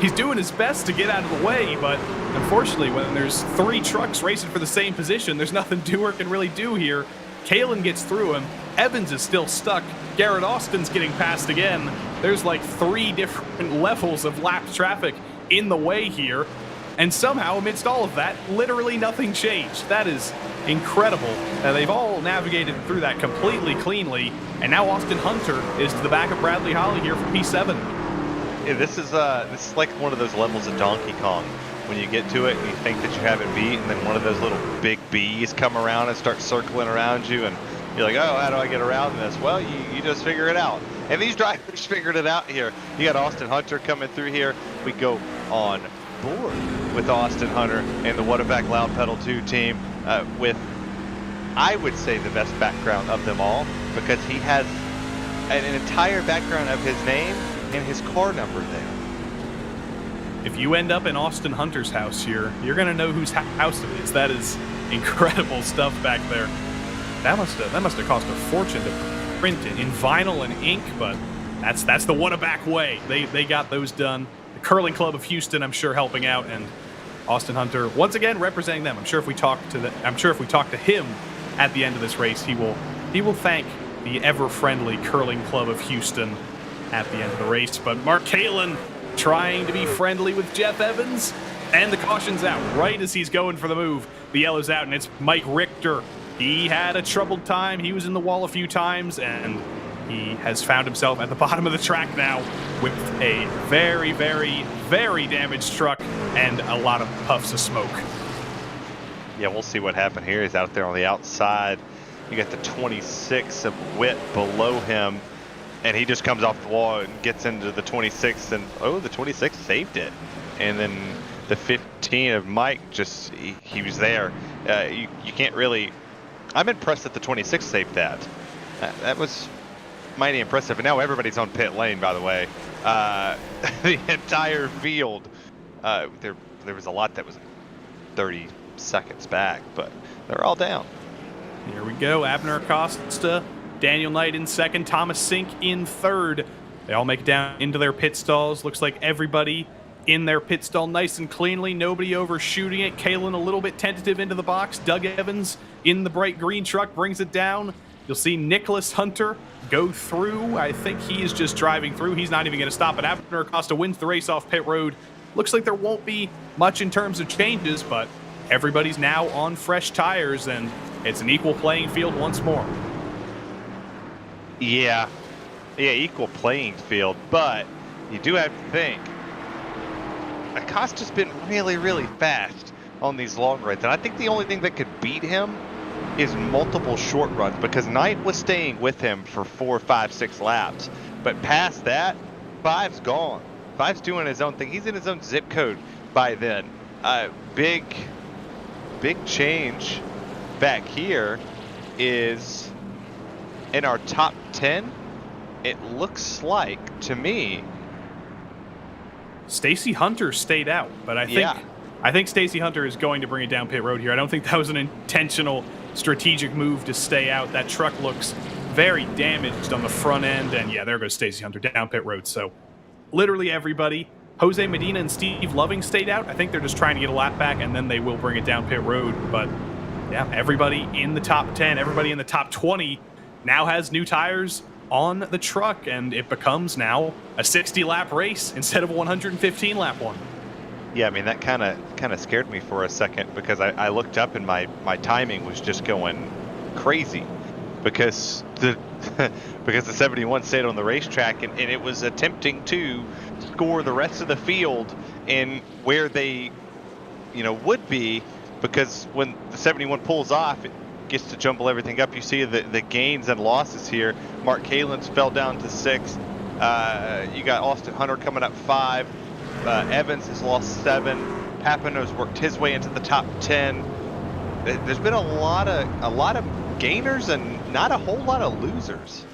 He's doing his best to get out of the way, but unfortunately, when there's 3 trucks racing for the same position, there's nothing Dewar can really do here. Kalen gets through him. Evans is still stuck. Garrett Austin's getting passed again. There's like 3 different levels of lapped traffic in the way here. And somehow, amidst all of that, literally nothing changed. That is incredible. They've all navigated through that completely cleanly. And now Austin Hunter is to the back of Bradley Holly here for P7. Yeah, this is like one of those levels of Donkey Kong. When you get to it and you think that you have it beat, and then one of those little big bees come around and start circling around you, and you're like, oh, how do I get around this? Well, you just figure it out. And these drivers figured it out here. You got Austin Hunter coming through here. We go on board with Austin Hunter and the What a Back Loud Pedal 2 team with, I would say, the best background of them all, because he has an entire background of his name and his car number there. If you end up in Austin Hunter's house here, you're going to know whose house it is. That is incredible stuff back there. That must have cost a fortune to print it in vinyl and ink, but that's the What-A-Back way. They got those done. The Curling Club of Houston, I'm sure, helping out, and Austin Hunter once again representing them. I'm sure if we talk to him at the end of this race, he will thank the ever-friendly Curling Club of Houston at the end of the race. But Mark Kalen trying to be friendly with Jeff Evans, and the caution's out right as he's going for the move. The yellow's out, and it's Mike Richter. He had a troubled time. He was in the wall a few times, and he has found himself at the bottom of the track now with a very, very, very damaged truck and a lot of puffs of smoke. Yeah, we'll see what happened here. He's out there on the outside. You got the 26 of Witt below him, and he just comes off the wall and gets into the 26, and oh, the 26 saved it. And then the 15 of Mike, just he was there. You can't really. I'm impressed that the 26 saved that. That was mighty impressive. And now everybody's on pit lane, by the way. The entire field. There was a lot that was 30 seconds back, but they're all down. Here we go. Abner Acosta, Daniel Knight in second, Thomas Sink in third. They all make it down into their pit stalls. Looks like everybody in their pit stall nice and cleanly. Nobody overshooting it. Kalen a little bit tentative into the box. Doug Evans in the bright green truck brings it down. You'll see Nicholas Hunter go through. I think he is just driving through. He's not even going to stop it. Abner Acosta wins the race off pit road. Looks like there won't be much in terms of changes, but everybody's now on fresh tires, and it's an equal playing field once more. Yeah, equal playing field, but you do have to think Acosta's been really, really fast on these long runs, and I think the only thing that could beat him is multiple short runs, because Knight was staying with him for 4, 5, 6 laps, but past that, Five's gone. Five's doing his own thing. He's in his own zip code by then. Big change back here is in our top 10. It looks like, to me, Stacy Hunter stayed out, but I think Stacy Hunter is going to bring it down pit road here. I don't think that was an intentional strategic move to stay out. That truck looks very damaged on the front end, and yeah, there goes Stacy Hunter down pit road. So literally everybody, Jose Medina and Steve Loving stayed out. I think they're just trying to get a lap back, and then they will bring it down pit road. But yeah, everybody in the top 10, everybody in the top 20 now has new tires on the truck, and it becomes now a 60-lap race instead of a 115-lap one. Yeah, I mean, that kind of scared me for a second, because I looked up and my timing was just going crazy, because the 71 stayed on the racetrack, and it was attempting to score the rest of the field in where they would be, because when the 71 pulls off, it gets to jumble everything up. You see the gains and losses here. Mark Kalen's fell down to 6. You got Austin Hunter coming up 5. Evans has lost 7. Papano's worked his way into the top 10. There's been a lot of gainers and not a whole lot of losers.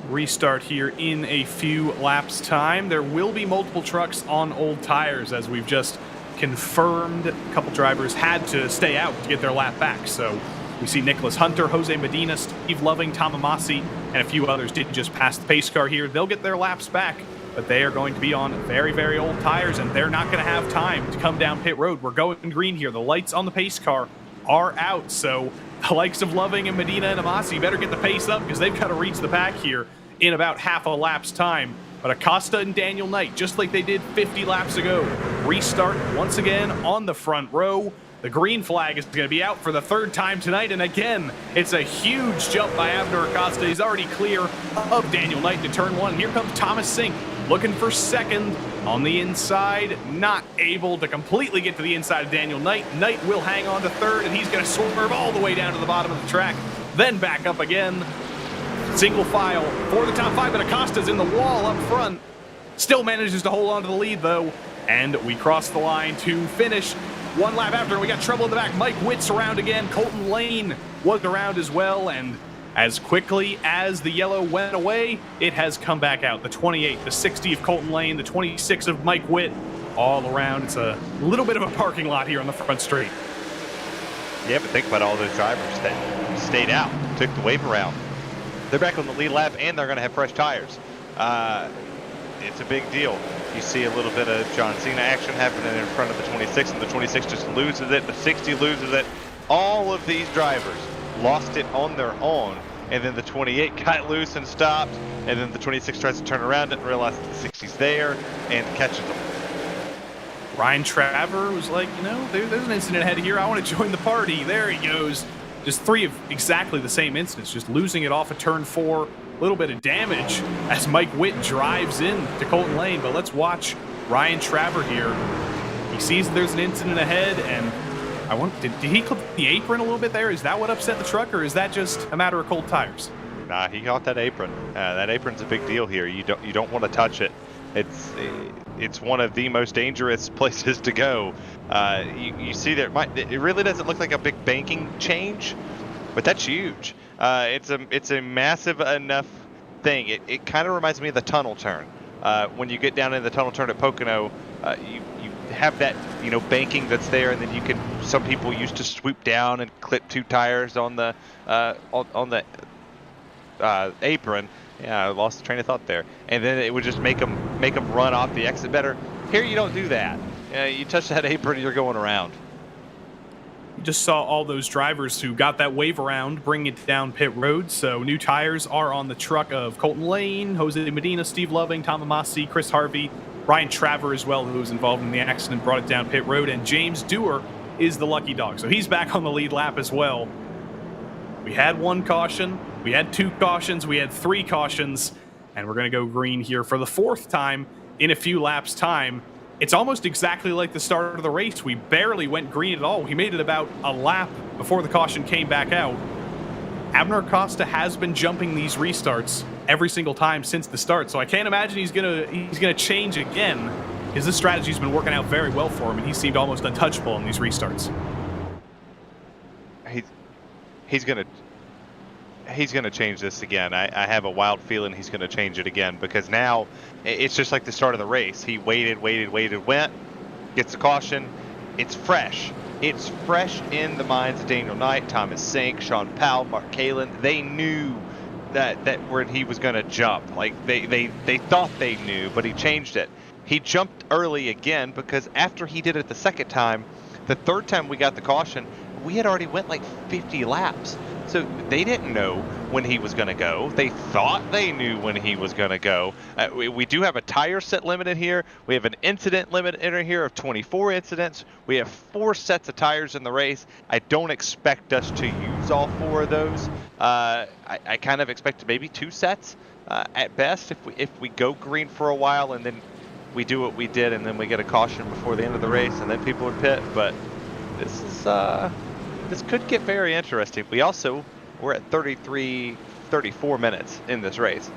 Restart here in a few laps time. There will be multiple trucks on old tires, as we've just confirmed. A couple drivers had to stay out to get their lap back. So we see Nicholas Hunter, Jose Medina, Steve Loving, Tom Amasi, and a few others did just pass the pace car here. They'll get their laps back, but they are going to be on very, very old tires, and they're not going to have time to come down pit road. We're going green here. The lights on the pace car are out, so the likes of Loving and Medina and Amasi better get the pace up because they've got to reach the pack here in about half a lap's time. But Acosta and Daniel Knight, just like they did 50 laps ago, restart once again on the front row. The green flag is going to be out for the third time tonight, and again, it's a huge jump by Abner Acosta. He's already clear of Daniel Knight to turn one. Here comes Thomas Sink, looking for second on the inside, not able to completely get to the inside of Daniel Knight. Knight will hang on to third, and he's going to swerve all the way down to the bottom of the track, then back up again. Single file for the top five, but Acosta's in the wall up front. Still manages to hold on to the lead, though, and we cross the line to finish. One lap after, we got trouble in the back. Mike Witt's around again. Colton Lane was around as well, and as quickly as the yellow went away, it has come back out. The 28, the 60 of Colton Lane, the 26 of Mike Witt, all around. It's a little bit of a parking lot here on the front straight. Yeah, but think about all those drivers that stayed out, took the wave around. They're back on the lead lap, and they're going to have fresh tires. It's a big deal. You see a little bit of John Cena action happening in front of the 26, and the 26 just loses it. The 60 loses it. All of these drivers lost it on their own, and then the 28 got loose and stopped, and then the 26 tries to turn around and realize the 60's there and catches them. Ryan Traver was like, you know, there's an incident ahead here. I want to join the party. There he goes. Just three of exactly the same incidents, just losing it off of turn 4. A little bit of damage as Mike Witt drives in to Colton Lane, but let's watch Ryan Traver here. He sees there's an incident ahead, and did he clip the apron a little bit there? Is that what upset the truck, or is that just a matter of cold tires? Nah, he got that apron. That apron's a big deal here. You don't want to touch it. It's one of the most dangerous places to go. You see there, it really doesn't look like a big banking change, but that's huge. It's a massive enough thing. It kind of reminds me of the tunnel turn. When you get down in the tunnel turn at Pocono, you have that banking that's there, and then some people used to swoop down and clip 2 tires on the apron. Yeah, I lost the train of thought there. And then it would just make them run off the exit better. Here you don't do that. You touch that apron, you're going around. You just saw all those drivers who got that wave around bring it down pit road. So new tires are on the truck of Colton Lane, Jose Medina, Steve Loving, Tom Amasi, Chris Harvey, Ryan Traver as well, who was involved in the accident, brought it down pit road, and James Dewar is the lucky dog. So he's back on the lead lap as well. We had 1 caution, we had 2 cautions, we had 3 cautions, and we're going to go green here for the 4th time in a few laps' time. It's almost exactly like the start of the race. We barely went green at all. We made it about a lap before the caution came back out. Abner Acosta has been jumping these restarts every single time since the start, so I can't imagine he's gonna change again, because this strategy's been working out very well for him, and he seemed almost untouchable in these restarts. He's gonna change this again. I have a wild feeling he's gonna change it again, because now it's just like the start of the race. He waited, went, gets a caution. It's fresh. It's fresh in the minds of Daniel Knight, Thomas Sink, Sean Powell, Mark Kalin. They knew that where he was gonna jump. Like they thought they knew, but he changed it. He jumped early again, because after he did it the second time, the third time we got the caution, we had already went like 50 laps. So they didn't know when he was going to go. They thought they knew when he was going to go. We do have a tire set limit in here. We have an incident limit in here of 24 incidents. We have 4 sets of tires in the race. I don't expect us to use all 4 of those. I kind of expect maybe 2 sets at best if we go green for a while, and then we do what we did, and then we get a caution before the end of the race, and then people would pit. But this could get very interesting. We're at 34 minutes in this race.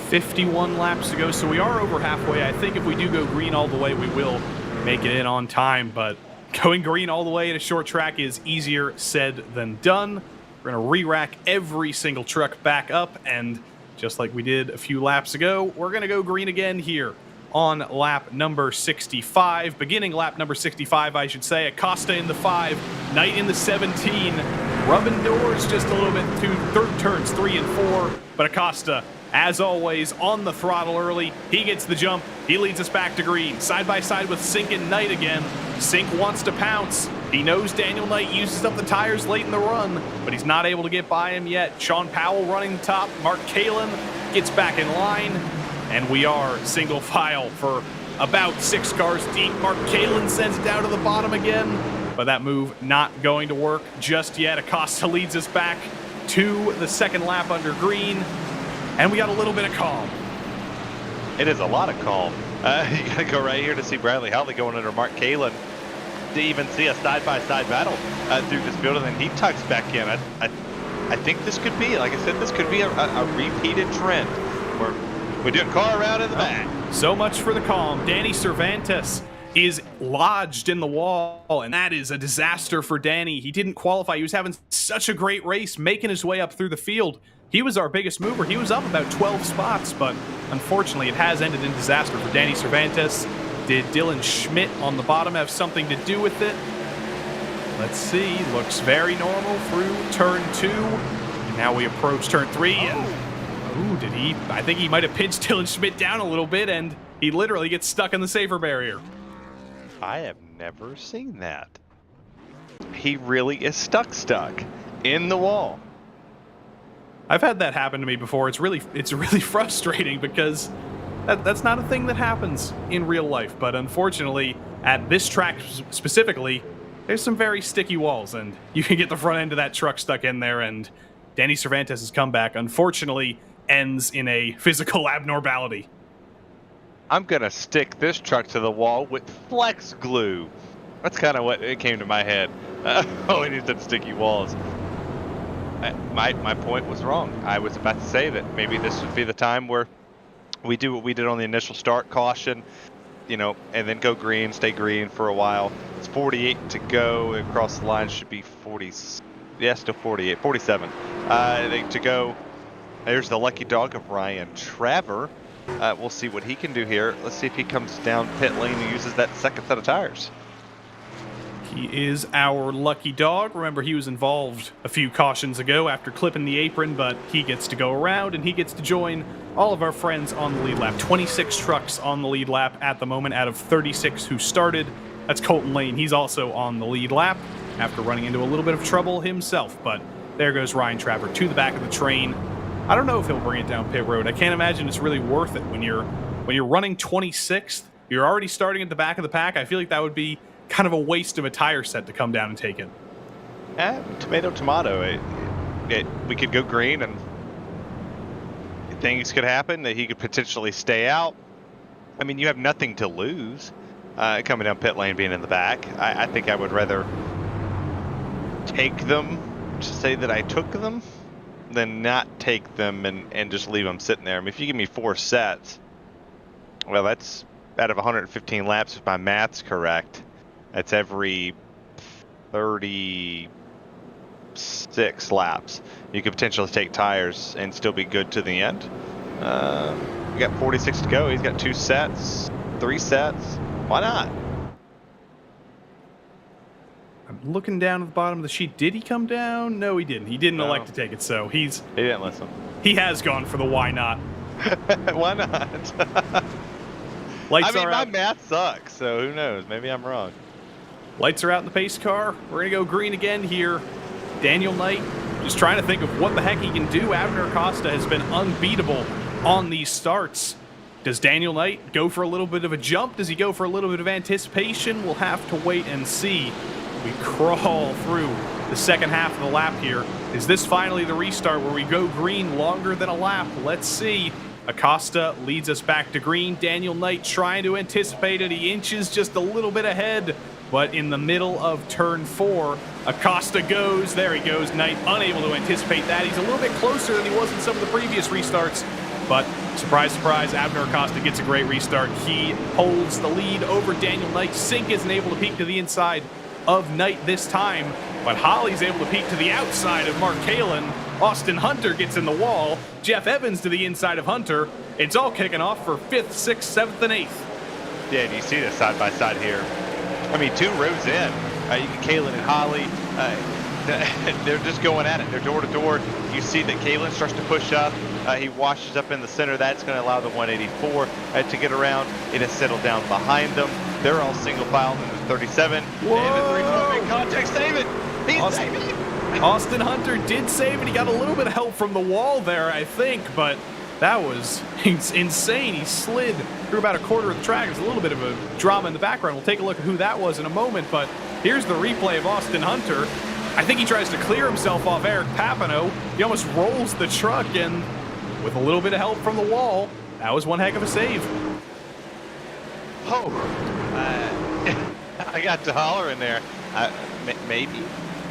51 laps to go, so we are over halfway. I think if we do go green all the way, we will make it in on time, but going green all the way at a short track is easier said than done. We're going to re-rack every single truck back up, and just like we did a few laps ago, we're going to go green again here on lap number 65. Beginning lap number 65, I should say. Acosta in the 5, Knight in the 17. Rubbing doors just a little bit to turns 3 and 4. But Acosta, as always, on the throttle early. He gets the jump. He leads us back to green. Side by side with Sink and Knight again. Sink wants to pounce. He knows Daniel Knight uses up the tires late in the run, but he's not able to get by him yet. Sean Powell running the top. Mark Kalin gets back in line, and we are single file for about 6 cars deep. Mark Kalin sends it down to the bottom again, but that move not going to work just yet. Acosta leads us back to the second lap under green, and we got a little bit of calm. It is a lot of calm. You gotta go right here to see Bradley Holly going under Mark Kalin to even see a side-by-side battle through this building, and he tucks back in. I think this could be, like I said, this could be a repeated trend where we do a car around in the back. So much for the calm. Danny Cervantes is lodged in the wall, and that is a disaster for Danny. He didn't qualify. He was having such a great race, making his way up through the field. He was our biggest mover. He was up about 12 spots, but unfortunately it has ended in disaster for Danny Cervantes. Did Dylan Schmidt on the bottom have something to do with it? Let's see. Looks very normal through turn 2. And now we approach turn 3. And ooh, did he? I think he might have pinched Dylan Schmidt down a little bit, and he literally gets stuck in the safer barrier. I have never seen that. He really is stuck in the wall. I've had that happen to me before. It's really frustrating because that's not a thing that happens in real life. But unfortunately, at this track specifically, there's some very sticky walls, and you can get the front end of that truck stuck in there. And Danny Cervantes' comeback, unfortunately, ends in a physical abnormality. I'm gonna stick this truck to the wall with flex glue. That's kind of what it came to my head. Oh, it needs some sticky walls. My point was wrong. I was about to say that maybe this would be the time where we do what we did on the initial start, caution, you know, and then go green, stay green for a while. It's 48 to go. Across the line should be 40. Yeah, still 48, 47 to go. There's the lucky dog of Ryan Traver. We'll see what he can do here. Let's see if he comes down pit lane and uses that second set of tires. He is our lucky dog. Remember, he was involved a few cautions ago after clipping the apron, but he gets to go around and he gets to join all of our friends on the lead lap. 26 trucks on the lead lap at the moment out of 36 who started. That's Colton Lane. He's also on the lead lap after running into a little bit of trouble himself, but there goes Ryan Traver to the back of the train. I don't know if he'll bring it down pit road. I can't imagine it's really worth it when you're running 26th. You're already starting at the back of the pack. I feel like that would be kind of a waste of a tire set to come down and take it. Tomato, tomato. We could go green and things could happen that he could potentially stay out. I mean, you have nothing to lose coming down pit lane being in the back. I think I would rather take them to say that I took them than not take them and just leave them sitting there. I mean, if you give me 4 sets, well, that's out of 115 laps if my math's correct. That's every 36 laps. You could potentially take tires and still be good to the end. We got 46 to go. He's got 2 sets, 3 sets. Why not? I'm looking down at the bottom of the sheet. Did he come down? No, he didn't. He didn't elect to take it, so he didn't listen. He has gone for the why not. Why not? Lights I mean, are my out. math sucks, so who knows? Maybe I'm wrong. Lights are out in the pace car. We're going to go green again here. Daniel Knight just trying to think of what the heck he can do. Abner Acosta has been unbeatable on these starts. Does Daniel Knight go for a little bit of a jump? Does he go for a little bit of anticipation? We'll have to wait and see. We crawl through the second half of the lap here. Is this finally the restart where we go green longer than a lap? Let's see. Acosta leads us back to green. Daniel Knight trying to anticipate it. He inches just a little bit ahead, but in the middle of turn 4, Acosta goes. There he goes. Knight unable to anticipate that. He's a little bit closer than he was in some of the previous restarts, but surprise, surprise, Abner Acosta gets a great restart. He holds the lead over Daniel Knight. Sink isn't able to peek to the inside of Knight this time, but Holly's able to peek to the outside of Mark Kalin. Austin Hunter gets in the wall. Jeff Evans to the inside of Hunter. It's all kicking off for 5th, 6th, 7th, and 8th. Yeah, and you see this side by side here. I mean, 2 rows in, you get Kalen and Holly. They're just going at it. They're door to door. You see that Kalen starts to push up. He washes up in the center. That's going to allow the 184 to get around. It has settled down behind them. They're all single file in the 37. Whoa! And the 3 contact, save it. He's saving it. Austin Hunter did save it. He got a little bit of help from the wall there, I think, but that was insane. He slid through about a quarter of the track. There's a little bit of a drama in the background. We'll take a look at who that was in a moment, but here's the replay of Austin Hunter. I think he tries to clear himself off Eric Papineau. He almost rolls the truck, and with a little bit of help from the wall, that was one heck of a save. Oh, I got to holler in there. Maybe,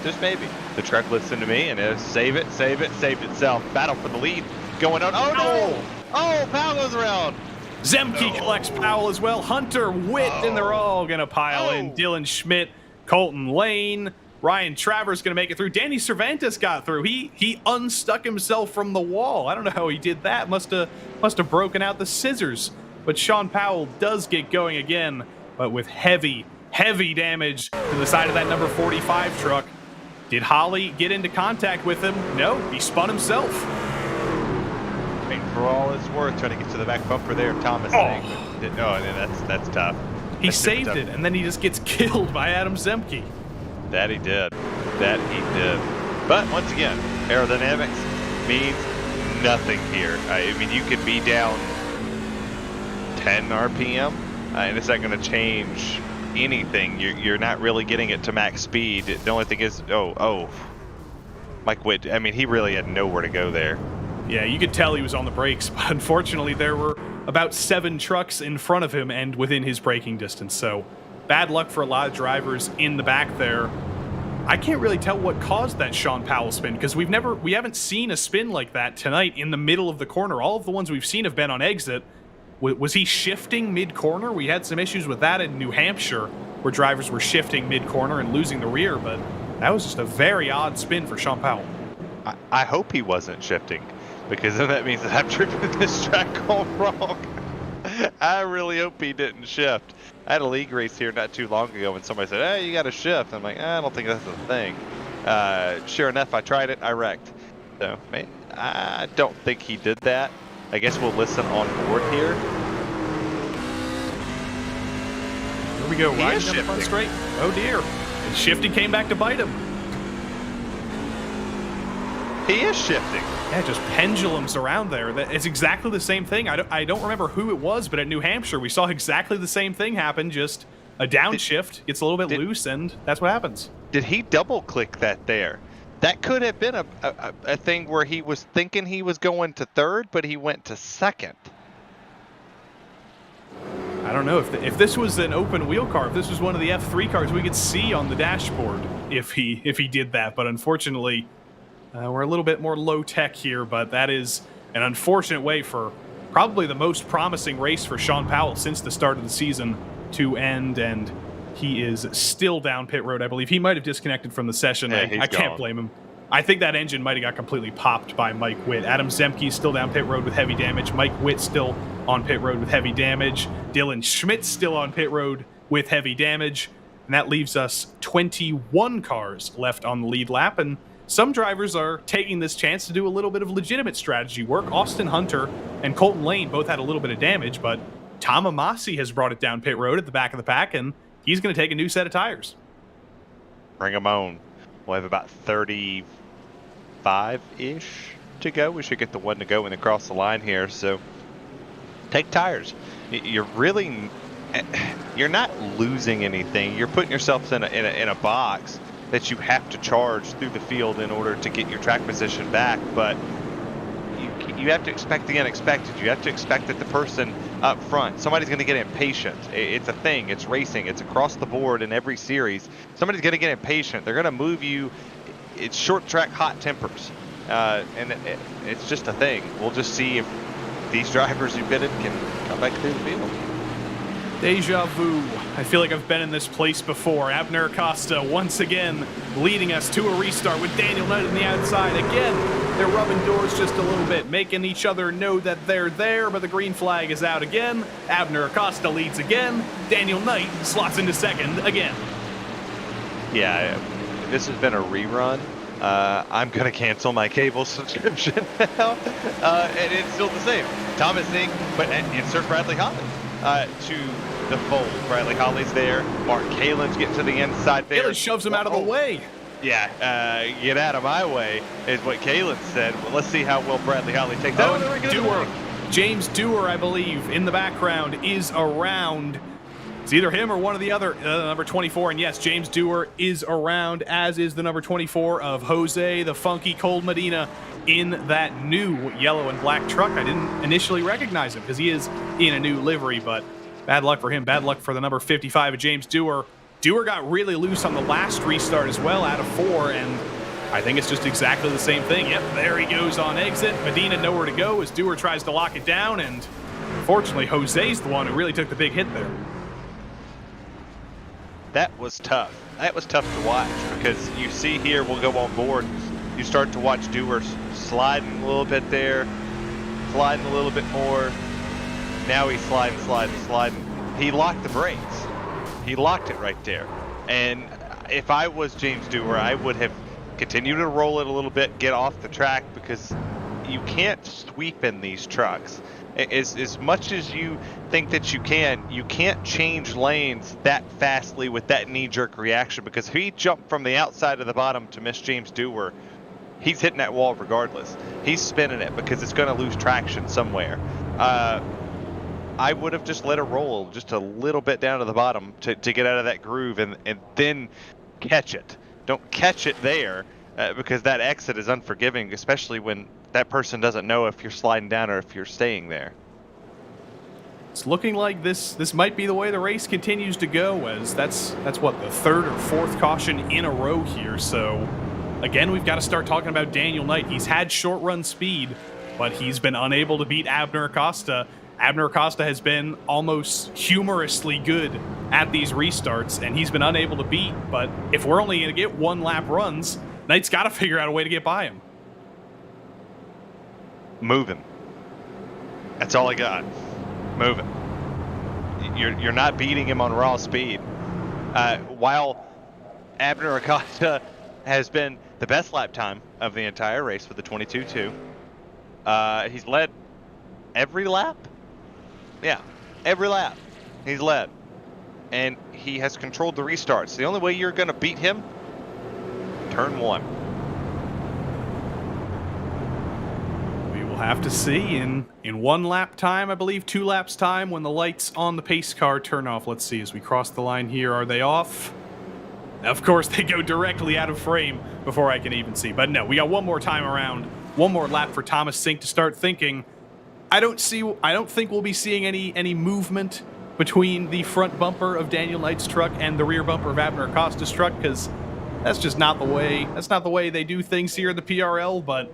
just maybe. The truck listened to me and it saved itself. Battle for the lead going on. Oh no! Oh, Powell goes around. Zemke collects Powell as well. Hunter, Witt, and they're all gonna pile in. Dylan Schmidt, Colton Lane, Ryan Travers gonna make it through. Danny Cervantes got through. He unstuck himself from the wall. I don't know how he did that. Must have broken out the scissors. But Sean Powell does get going again, but with heavy damage to the side of that number 45 truck. Did Holly get into contact with him? No, he spun himself. I mean, for all it's worth, trying to get to the back bumper there, Thomas. That's tough. He saved it, and then he just gets killed by Adam Zemke. That he did. But once again, aerodynamics means nothing here. I mean, you could be down 10 RPM, and it's not going to change anything. You're not really getting it to max speed. The only thing is, Mike Witt, I mean, he really had nowhere to go there. Yeah, you could tell he was on the brakes, but unfortunately there were about 7 trucks in front of him and within his braking distance, so bad luck for a lot of drivers in the back there. I can't really tell what caused that Sean Powell spin, because we haven't seen a spin like that tonight in the middle of the corner. All of the ones we've seen have been on exit. Was he shifting mid-corner? We had some issues with that in New Hampshire, where drivers were shifting mid-corner and losing the rear, but that was just a very odd spin for Sean Powell. I hope he wasn't shifting, because then that means that I'm tripping this track all wrong. I really hope he didn't shift. I had a league race here not too long ago, and somebody said, "Hey, you got to shift." I'm like, I don't think that's a thing. Sure enough, I tried it, I wrecked. So, man, I don't think he did that. I guess we'll listen on board here. Here we go, riding down the front straight. Oh dear. And shifting came back to bite him. He is shifting. Yeah, just pendulums around there. It's exactly the same thing. I don't remember who it was, but at New Hampshire, we saw exactly the same thing happen. Just a downshift gets a little bit loose, and that's what happens. Did he double click that there? That could have been a thing where he was thinking he was going to third, but he went to second. I don't know if this was an open wheel car, if this was one of the F3 cars, we could see on the dashboard if he did that. But unfortunately, we're a little bit more low tech here. But that is an unfortunate way for probably the most promising race for Sean Powell since the start of the season to end, and he is still down pit road. I believe he might have disconnected from the session. Yeah, I can't blame him. I think that engine might have got completely popped by Mike Witt. Adam Zemke still down pit road with heavy damage. Mike Witt still on pit road with heavy damage. Dylan Schmidt still on pit road with heavy damage. And that leaves us 21 cars left on the lead lap. And some drivers are taking this chance to do a little bit of legitimate strategy work. Austin Hunter and Colton Lane both had a little bit of damage, but Tom Amasi has brought it down pit road at the back of the pack, and he's going to take a new set of tires. Bring them on. We'll have about 35-ish to go. We should get the one to go and across the line here. So take tires. You're not losing anything. You're putting yourself in a box that you have to charge through the field in order to get your track position back. But you have to expect the unexpected. You have to expect that the person up front, somebody's going to get impatient. It's a thing. It's racing. It's across the board in every series. Somebody's going to get impatient. They're going to move you. It's short track hot tempers. And it's just a thing. We'll just see if these drivers who bid it can come back through the field. Deja vu. I feel like I've been in this place before. Abner Acosta once again leading us to a restart with Daniel Knight on the outside. Again, they're rubbing doors just a little bit, making each other know that they're there, but the green flag is out again. Abner Acosta leads again. Daniel Knight slots into second again. Yeah, this has been a rerun. I'm going to cancel my cable subscription now. And it's still the same. Thomas Sink, but insert Bradley Holly to the fold. Bradley Holly's there. Mark Kalen's getting to the inside there. Kalen shoves him out of the way. Yeah, get out of my way is what Kalen said. Well, let's see how well Bradley Holly takes that. Oh, Dewar. James Dewar, I believe, in the background is around. It's either him or one of the other, number 24. And yes, James Dewar is around, as is the number 24 of Jose, the funky Cold Medina, in that new yellow and black truck. I didn't initially recognize him because he is in a new livery, but bad luck for him. Bad luck for the number 55 of James Dewar. Dewar got really loose on the last restart as well, out of 4, and I think it's just exactly the same thing. Yep, there he goes on exit. Medina nowhere to go as Dewar tries to lock it down, and fortunately, Jose's the one who really took the big hit there. That was tough. That was tough to watch because you see here, we'll go on board, you start to watch Dewar sliding a little bit there, sliding a little bit more. Now he's sliding. He locked the brakes. He locked it right there. And if I was James Dewar, I would have continued to roll it a little bit, get off the track, because you can't sweep in these trucks. As much as you think that you can't change lanes that fastly with that knee-jerk reaction, because if he jumped from the outside of the bottom to miss James Dewar, he's hitting that wall regardless. He's spinning it because it's going to lose traction somewhere. I would have just let it roll just a little bit down to the bottom to get out of that groove and then catch it. Don't catch it there because that exit is unforgiving, especially when that person doesn't know if you're sliding down or if you're staying there. It's looking like this might be the way the race continues to go, as that's what, the 3rd or 4th caution in a row here. So again, we've got to start talking about Daniel Knight. He's had short run speed, but he's been unable to beat Abner Acosta. Abner Acosta has been almost humorously good at these restarts, and he's been unable to beat. But if we're only going to get 1 lap runs, Knight's got to figure out a way to get by him. Moving. That's all I got. Moving. You're not beating him on raw speed. While Abner Acosta has been the best lap time of the entire race with the 22.2, he's led every lap. Yeah, every lap he's led, and he has controlled the restarts. The only way you're going to beat him, turn 1. We'll have to see in 1 lap time, I believe 2 laps time, when the lights on the pace car turn off. Let's see as we cross the line here. Are they off? Of course, they go directly out of frame before I can even see. But no, we got 1 more time around, 1 more lap for Thomas Sink to start thinking. I don't think we'll be seeing any movement between the front bumper of Daniel Knight's truck and the rear bumper of Abner Acosta's truck, because that's just not the way. That's not the way they do things here at the PRL. But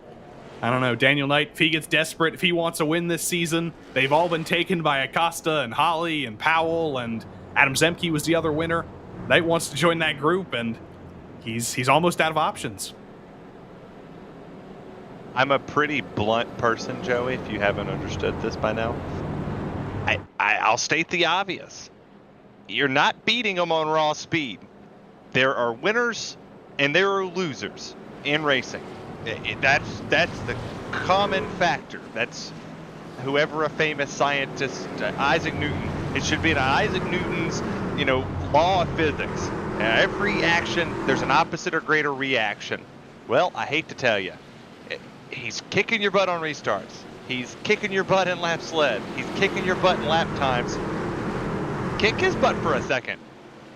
I don't know, Daniel Knight, if he gets desperate, if he wants a win this season, they've all been taken by Acosta and Holly and Powell, and Adam Zemke was the other winner. Knight wants to join that group, and he's almost out of options. I'm a pretty blunt person, Joey, if you haven't understood this by now. I'll state the obvious. You're not beating them on raw speed. There are winners and there are losers in racing. That's the common factor. That's whoever a famous scientist, Isaac Newton. It should be an Isaac Newton's, law of physics. Every action, there's an opposite or greater reaction. Well, I hate to tell you, he's kicking your butt on restarts. He's kicking your butt in lap sled. He's kicking your butt in lap times. Kick his butt for a second.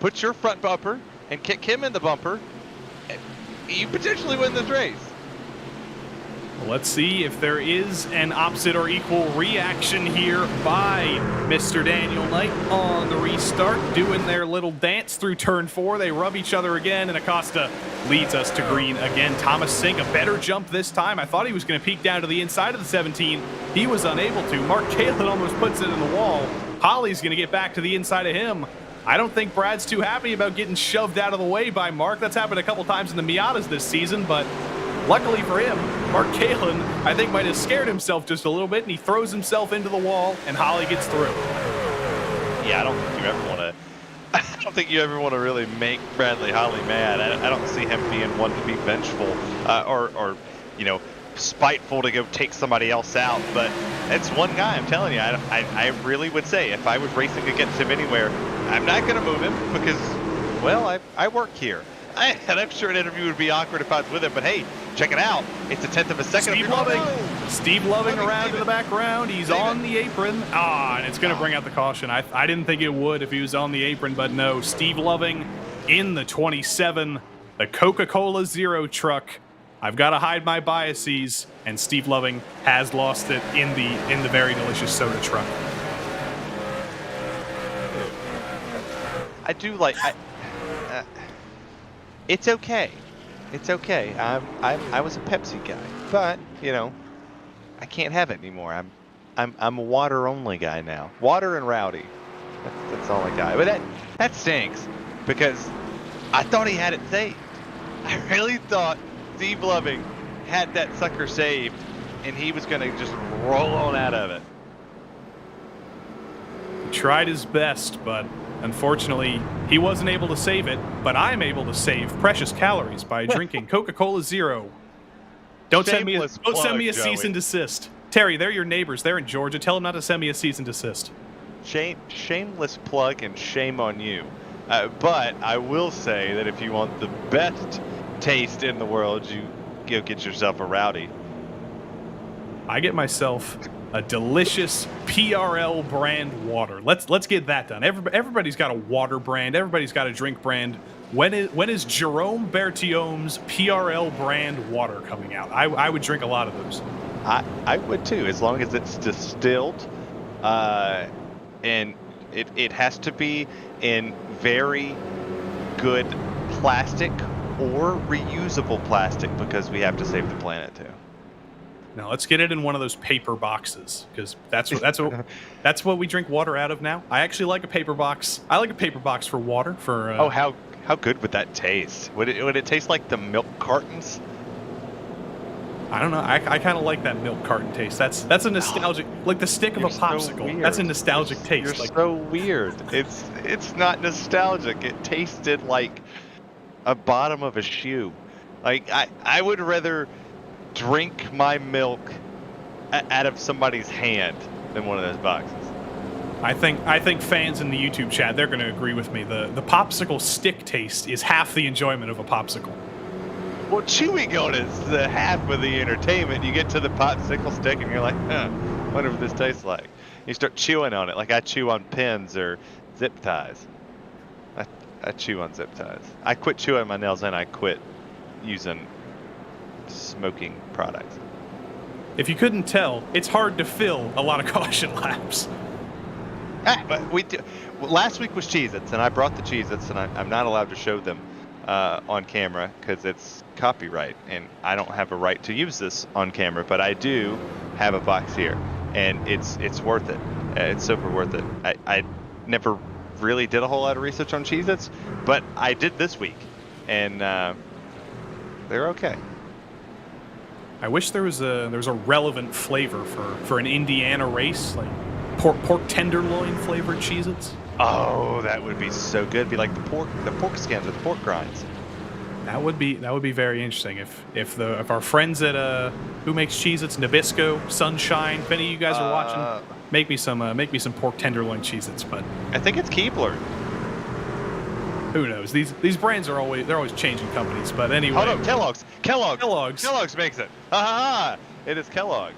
Put your front bumper and kick him in the bumper. You potentially win this race. Let's see if there is an opposite or equal reaction here by Mr. Daniel Knight on the restart, doing their little dance through turn 4. They rub each other again, and Acosta leads us to green again. Thomas Sink, a better jump this time. I thought he was going to peek down to the inside of the 17. He was unable to. Mark Kalen almost puts it in the wall. Holly's going to get back to the inside of him. I don't think Brad's too happy about getting shoved out of the way by Mark. That's happened a couple times in the Miatas this season, but luckily for him, Mark Kalin, I think, might have scared himself just a little bit, and he throws himself into the wall, and Holly gets through. Yeah, I don't think you ever want to. I don't think you ever want to really make Bradley Holly mad. I don't see him being one to be vengeful or spiteful to go take somebody else out. But it's one guy. I'm telling you, I really would say if I was racing against him anywhere, I'm not going to move him because, well, I work here. And I'm sure an interview would be awkward if I was with him, but hey, check it out. It's a 1/10 of a second. Steve Loving around in the background. He's on the apron. And it's going to bring out the caution. I didn't think it would if he was on the apron, but no. Steve Loving in the 27, the Coca-Cola Zero truck. I've got to hide my biases, and Steve Loving has lost it in the very delicious soda truck. I do like. It's okay. It's okay. I was a Pepsi guy, but I can't have it anymore. I'm a water only guy now. Water and Rowdy. That's all I got. But that stinks because I thought he had it saved. I really thought Steve Loving had that sucker saved, and he was gonna just roll on out of it. He tried his best, but unfortunately, he wasn't able to save it, but I'm able to save precious calories by drinking Coca-Cola Zero. Don't send me a cease and desist. Terry, they're your neighbors. They're in Georgia. Tell them not to send me a cease and desist. Shameless plug and shame on you. But I will say that if you want the best taste in the world, you go get yourself a Rowdy. I get myself a delicious PRL brand water. Let's get that done. Everybody's got a water brand. Everybody's got a drink brand. When is Jerome Bertiome's PRL brand water coming out? I would drink a lot of those. I would too, as long as it's distilled, and it has to be in very good plastic or reusable plastic because we have to save the planet too. Now let's get it in one of those paper boxes because that's what we drink water out of now. I actually like a paper box. I like a paper box for water. How good would that taste? Would it taste like the milk cartons? I don't know. I kind of like that milk carton taste. That's a nostalgic, like the stick of a popsicle. So that's a nostalgic taste. You're so weird. It's not nostalgic. It tasted like a bottom of a shoe. Like I would rather drink my milk out of somebody's hand than one of those boxes. I think fans in the YouTube chat, they're going to agree with me. The popsicle stick taste is half the enjoyment of a popsicle. Well, chewing on it's the half of the entertainment. You get to the popsicle stick and you're like, wonder what this tastes like. You start chewing on it like I chew on pins or zip ties. I chew on zip ties. I quit chewing my nails and I quit using smoking products. If you couldn't tell, it's hard to fill a lot of caution laps. But last week was Cheez-Its, and I brought the Cheez-Its, and I'm not allowed to show them on camera because it's copyright, and I don't have a right to use this on camera, but I do have a box here, and it's worth it. It's super worth it. I never really did a whole lot of research on Cheez-Its, but I did this week, and they're okay. I wish there was a relevant flavor for an Indiana race, like pork tenderloin flavored Cheez-Its. Oh, that would be so good. It'd be like the pork skins with pork grinds. That would be very interesting if our friends at who makes Cheez-Its, Nabisco, Sunshine, if any of you guys are watching, make me some pork tenderloin Cheez-Its. But I think it's Keebler. Who knows? These brands are always changing companies. But anyway. Oh no, Kellogg's makes it. It is Kellogg's.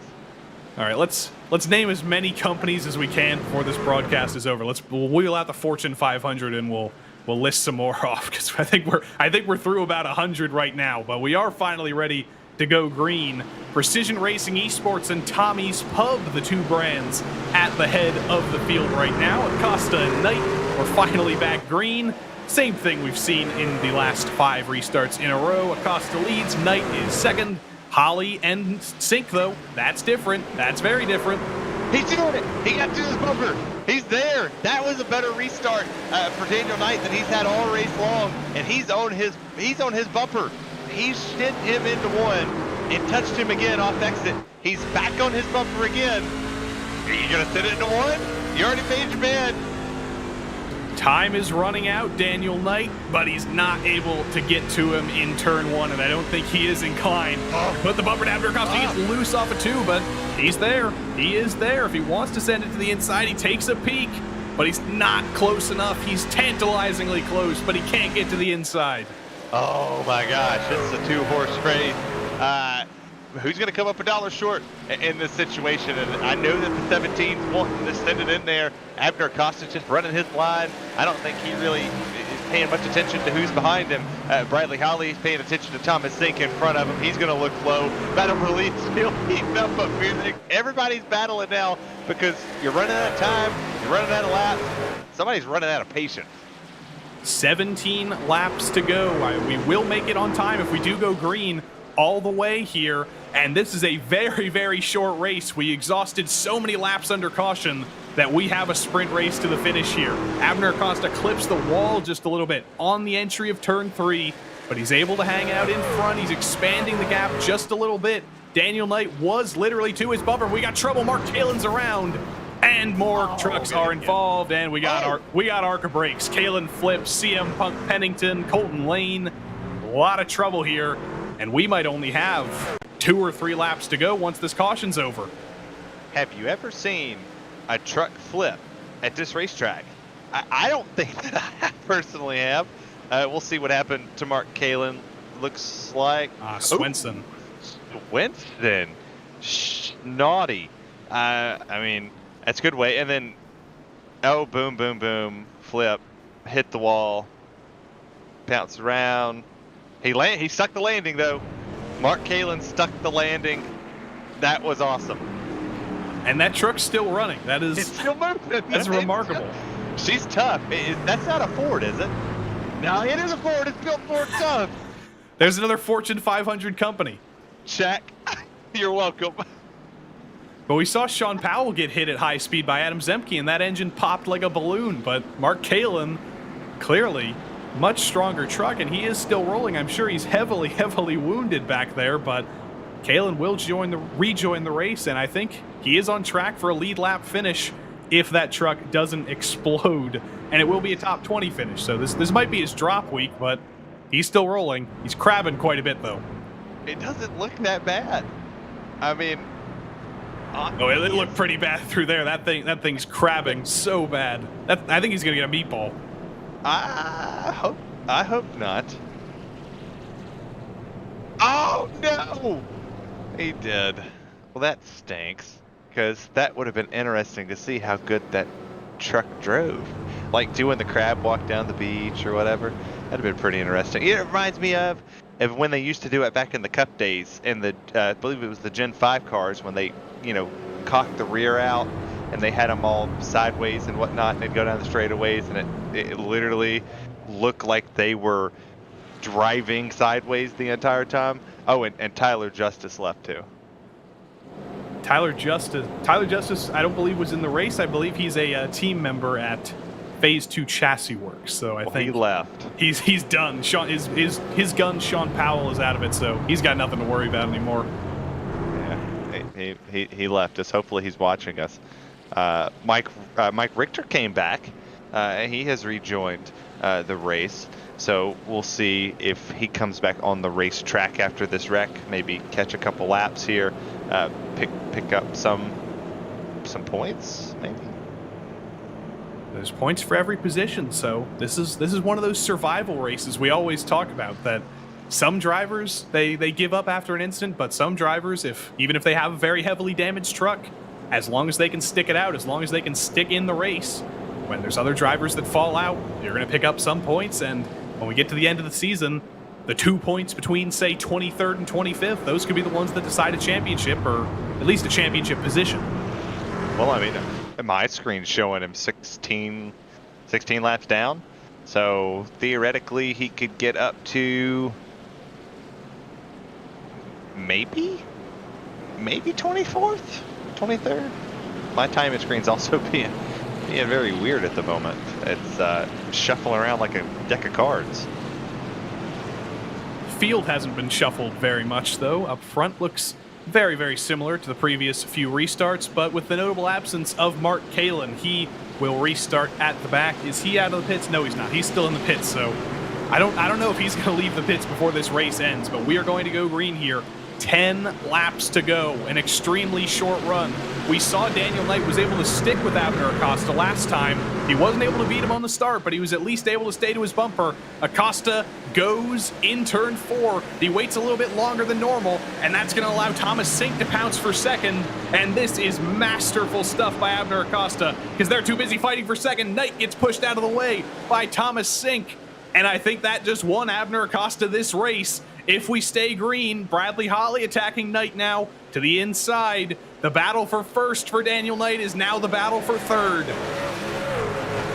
All right, let's name as many companies as we can before this broadcast is over. We'll wheel out the Fortune 500 and we'll list some more off because I think we're through about 100 right now. But we are finally ready to go green. Precision Racing Esports and Tommy's Pub, the two brands at the head of the field right now. Acosta and Knight, we're finally back green. Same thing we've seen in the last 5 restarts in a row. Acosta leads, Knight is second. Holly and Sink, though, that's different. That's very different. He's doing it. He got to his bumper. He's there. That was a better restart for Daniel Knight than he's had all race long, and he's on his bumper. He sent him into one and touched him again off exit. He's back on his bumper again. Are you gonna send it into one? You already made your bed. Time is running out, Daniel Knight, but he's not able to get to him in turn 1, and I don't think he is inclined. Put the bumper down to He gets loose off of 2, but he's there. He is there. If he wants to send it to the inside, he takes a peek, but he's not close enough. He's tantalizingly close, but he can't get to the inside. Oh my gosh, it's a 2-horse race. Who's going to come up $1 short in this situation? And I know that the 17's wanting to send it in there. Abner Costa's just running his line. I don't think he really is paying much attention to who's behind him. Bradley Holly's paying attention to Thomas Sink in front of him. He's going to look low. Battle Release still heating up music. Everybody's battling now because you're running out of time. You're running out of laps. Somebody's running out of patience. 17 laps to go. We will make it on time if we do go green all the way here. And this is a very, very short race. We exhausted so many laps under caution that we have a sprint race to the finish here. Abner Acosta clips the wall just a little bit on the entry of turn 3, but he's able to hang out in front. He's expanding the gap just a little bit. Daniel Knight was literally to his bumper. We got trouble. Mark Kalen's around. And more trucks are involved, and we got ARCA brakes. Kalen flips, CM Punk Pennington, Colton Lane. A lot of trouble here, and we might only have 2 or 3 laps to go once this caution's over. Have you ever seen a truck flip at this racetrack? I don't think that I personally have. We'll see what happened to Mark Kalen. Looks like Swenson. Winston. Naughty. I mean, that's a good way. And then, oh, boom, boom, boom, flip, hit the wall, bounce around. He stuck the landing though. Mark Kalen stuck the landing. That was awesome. And that truck's still running. That is, it's still moving. That's remarkable. She's tough. That's not a Ford, is it? No, it is a Ford. It's built Ford tough. There's another Fortune 500 company. Check. You're welcome. But we saw Sean Powell get hit at high speed by Adam Zemke, and that engine popped like a balloon. But Mark Kalen, clearly, much stronger truck, and he is still rolling. I'm sure he's heavily, heavily wounded back there, but Kalen will rejoin the race, and I think he is on track for a lead lap finish if that truck doesn't explode, and it will be a top 20 finish. So this might be his drop week, but he's still rolling. He's crabbing quite a bit, though. It doesn't look that bad. I mean, oh, it looked pretty bad through there. That thing's crabbing so bad. I think he's gonna get a meatball. I hope not. Oh no! He did. Well, that stinks, because that would have been interesting to see how good that truck drove. Like doing the crab walk down the beach or whatever. That'd have been pretty interesting. It reminds me of when they used to do it back in the Cup days, in the I believe it was the Gen 5 cars, when they, cocked the rear out and they had them all sideways and whatnot, and they'd go down the straightaways, and it literally looked like they were driving sideways the entire time. Oh, and Tyler Justice left too. Tyler Justice, I don't believe was in the race. I believe he's a team member at Phase 2 Chassis Works. So I think he left. He's done. His gun, Sean Powell, is out of it, so he's got nothing to worry about anymore. Yeah, he left us. Hopefully he's watching us. Mike Richter came back. He has rejoined the race. So we'll see if he comes back on the racetrack after this wreck. Maybe catch a couple laps here, pick up some points, maybe. There's points for every position, so this is one of those survival races we always talk about. That some drivers they give up after an incident, but some drivers, even if they have a very heavily damaged truck, as long as they can stick it out, as long as they can stick in the race, when there's other drivers that fall out, you're going to pick up some points. And when we get to the end of the season, the 2 points between, say, 23rd and 25th, those could be the ones that decide a championship, or at least a championship position. Well, I mean, my screen's showing him 16 laps down. So theoretically, he could get up to maybe 24th, 23rd. my timing screen's also being very weird at the moment. It's shuffling around like a deck of cards. Field hasn't been shuffled very much, though. Up front looks very, very similar to the previous few restarts, but with the notable absence of Mark Kalin. He will restart at the back. Is he out of the pits? No, he's not. He's still in the pits, so I don't know if he's going to leave the pits before this race ends, but we are going to go green here. 10 laps to go, an extremely short run. We saw Daniel Knight was able to stick with Abner Acosta last time. He wasn't able to beat him on the start, but he was at least able to stay to his bumper. Acosta goes in turn 4. He waits a little bit longer than normal, and that's going to allow Thomas Sink to pounce for second. And this is masterful stuff by Abner Acosta, because they're too busy fighting for second. Knight gets pushed out of the way by Thomas Sink, and I think that just won Abner Acosta this race. If we stay green, Bradley Holly attacking Knight now to the inside. The battle for first for Daniel Knight is now the battle for third.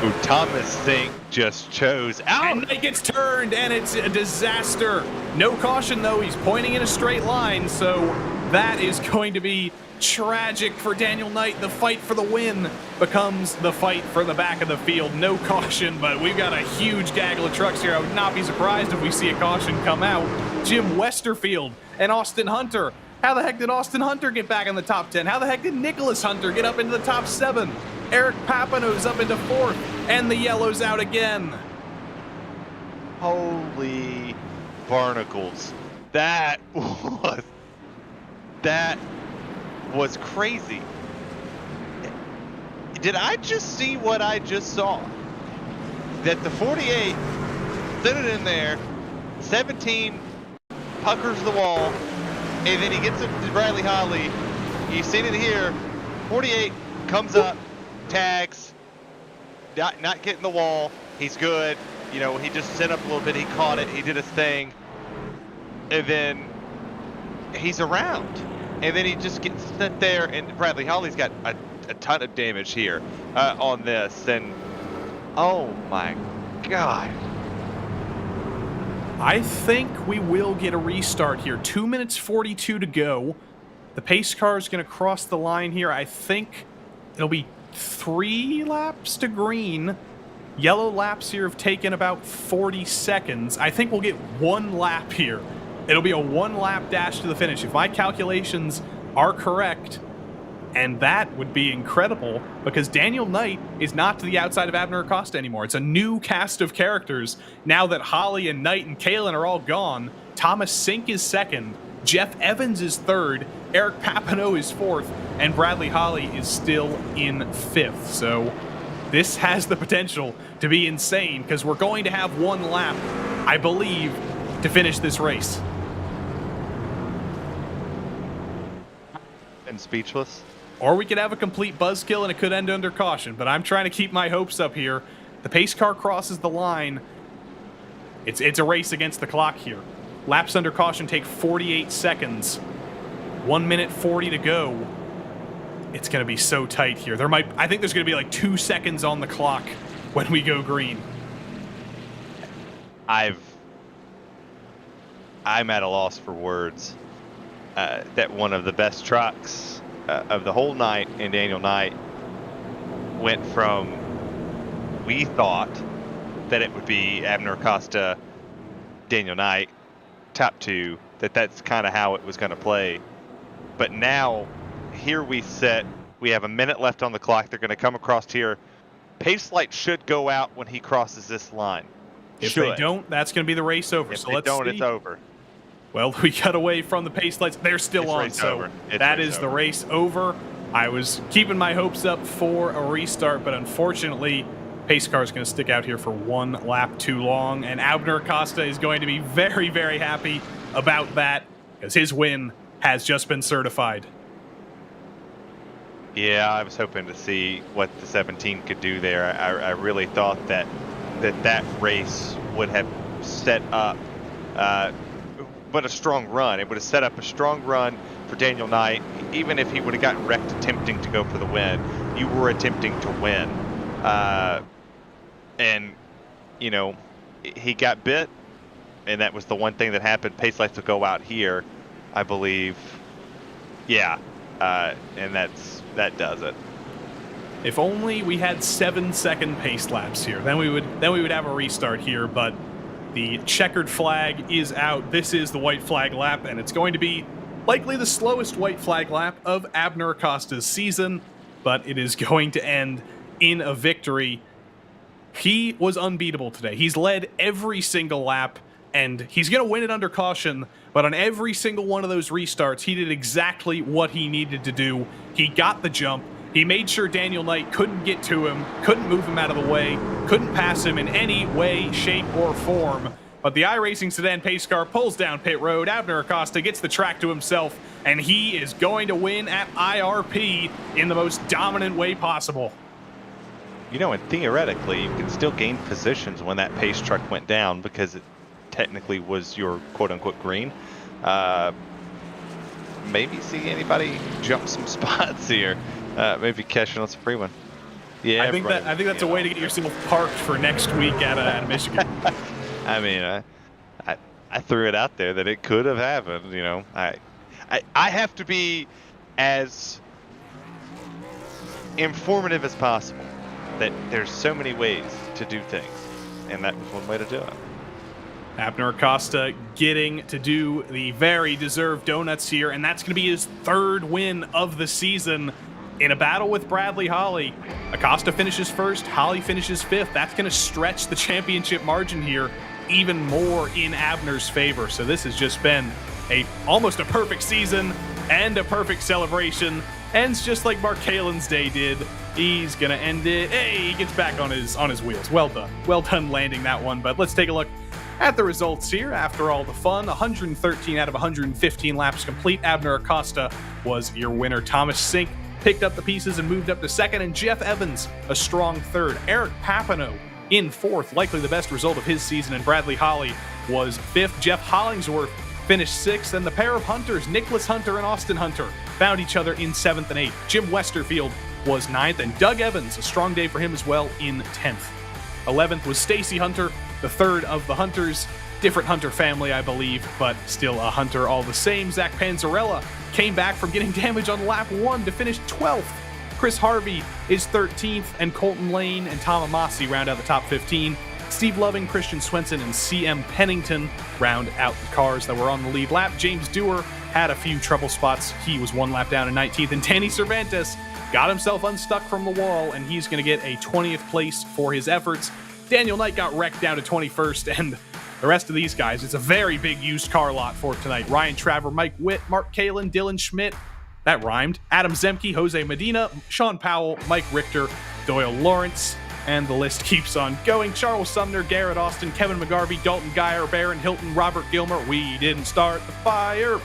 Ooh, Thomas Sink just chose out. And Knight gets turned, and it's a disaster. No caution, though. He's pointing in a straight line, so that is going to be tragic for Daniel Knight. The fight for the win becomes the fight for the back of the field. No caution, but we've got a huge gaggle of trucks here. I would not be surprised if we see a caution come out. Jim Westerfield and Austin Hunter. How the heck did Austin Hunter get back in the top 10? How the heck did Nicholas Hunter get up into the top 7? Eric Papineau's up into 4th, and the yellow's out again. Holy barnacles. That was crazy. Did I just see what I just saw? That the 48 set it in there, 17 puckers the wall, and then he gets it to Bradley Holly. You've seen it here. 48 comes up, tags, not getting the wall. He's good. You know, he just set up a little bit. He caught it. He did his thing. And then he's around. And then he just gets set there. And Bradley Holly's got a ton of damage here on this. And, oh, my God. I think we will get a restart here. 2 minutes 42 to go. The pace car is going to cross the line here. I think it'll be 3 laps to green. Yellow laps here have taken about 40 seconds. I think we'll get 1 lap here. It'll be a 1-lap dash to the finish. If my calculations are correct, and that would be incredible, because Daniel Knight is not to the outside of Abner Acosta anymore. It's a new cast of characters. Now that Holly and Knight and Kalin are all gone, Thomas Sink is 2nd, Jeff Evans is 3rd, Eric Papineau is 4th, and Bradley Holly is still in 5th. So this has the potential to be insane, because we're going to have 1 lap, I believe, to finish this race. And speechless. Or we could have a complete buzzkill and it could end under caution, but I'm trying to keep my hopes up here. The pace car crosses the line. It's a race against the clock here. Laps under caution take 48 seconds. 1 minute 40 to go. It's going to be so tight here. I think there's going to be like 2 seconds on the clock when we go green. I'm at a loss for words. That one of the best trucks of the whole night in Daniel Knight went from, we thought that it would be Abner Acosta, Daniel Knight, top 2, that's kind of how it was going to play. But now, here we sit, we have a minute left on the clock. They're going to come across here. Pace light should go out when he crosses this line. If they don't, that's going to be the race over. If they don't, it's over. Well, we got away from the pace lights. They're still on, so that is the race over. I was keeping my hopes up for a restart, but unfortunately, pace car is going to stick out here for 1 lap too long, and Abner Acosta is going to be very, very happy about that, because his win has just been certified. Yeah, I was hoping to see what the 17 could do there. I really thought that race would have set up but a strong run. It would have set up a strong run for Daniel Knight. Even if he would have gotten wrecked attempting to go for the win, you were attempting to win. And, you know, he got bit, and that was the one thing that happened. Pace lights will go out here, I believe. Yeah, and that does it. If only we had 7-second pace laps here, then we would have a restart here. But the checkered flag is out. This is the white flag lap, and it's going to be likely the slowest white flag lap of Abner Acosta's season, but it is going to end in a victory. He was unbeatable today. He's led every single lap, and he's going to win it under caution, but on every single one of those restarts, he did exactly what he needed to do. He got the jump. He made sure Daniel Knight couldn't get to him, couldn't move him out of the way, couldn't pass him in any way, shape, or form. But the iRacing sedan pace car pulls down pit road. Abner Acosta gets the track to himself, and he is going to win at IRP in the most dominant way possible. You know, and theoretically, you can still gain positions when that pace truck went down because it technically was your quote-unquote green. Maybe see anybody jump some spots here. Maybe cashing on some free one. Yeah, I think that's a way to get yourself parked for next week at Michigan. I mean, I threw it out there that it could have happened. You know, I have to be as informative as possible. That there's so many ways to do things, and that was one way to do it. Abner Acosta getting to do the very deserved donuts here, and that's going to be his 3rd win of the season in a battle with Bradley Holly. Acosta finishes 1st, Holly finishes 5th. That's going to stretch the championship margin here even more in Abner's favor. So this has just been almost a perfect season and a perfect celebration. Ends just like Mark Kalen's day did. He's gonna end it. Hey, he gets back on his wheels. Well done landing that one. But let's take a look at the results here. After all the fun, 113 out of 115 laps complete. Abner Acosta was your winner. Thomas Sink picked up the pieces and moved up to 2nd, and Jeff Evans a strong 3rd. Eric Papineau in 4th, likely the best result of his season, and Bradley Holly was 5th. Jeff Hollingsworth finished 6th, and the pair of Hunters, Nicholas Hunter and Austin Hunter, found each other in 7th and 8th. Jim Westerfield was 9th, and Doug Evans, a strong day for him as well, in 10th. 11th was Stacy Hunter, the 3rd of the Hunters. Different Hunter family, I believe, but still a Hunter all the same. Zach Panzarella came back from getting damage on lap 1 to finish 12th. Chris Harvey is 13th, and Colton Lane and Tom Amasi round out the top 15. Steve Loving, Christian Swenson, and CM Pennington round out the cars that were on the lead lap. James Dewar had a few trouble spots. He was 1 lap down in 19th, and Danny Cervantes got himself unstuck from the wall, and he's going to get a 20th place for his efforts. Daniel Knight got wrecked down to 21st, and the rest of these guys, it's a very big used car lot for tonight. Ryan Traver, Mike Witt, Mark Kalen, Dylan Schmidt, that rhymed, Adam Zemke, Jose Medina, Sean Powell, Mike Richter, Doyle Lawrence, and the list keeps on going. Charles Sumner, Garrett Austin, Kevin McGarvey, Dalton Geyer, Baron Hilton, Robert Gilmer. We didn't start the fire.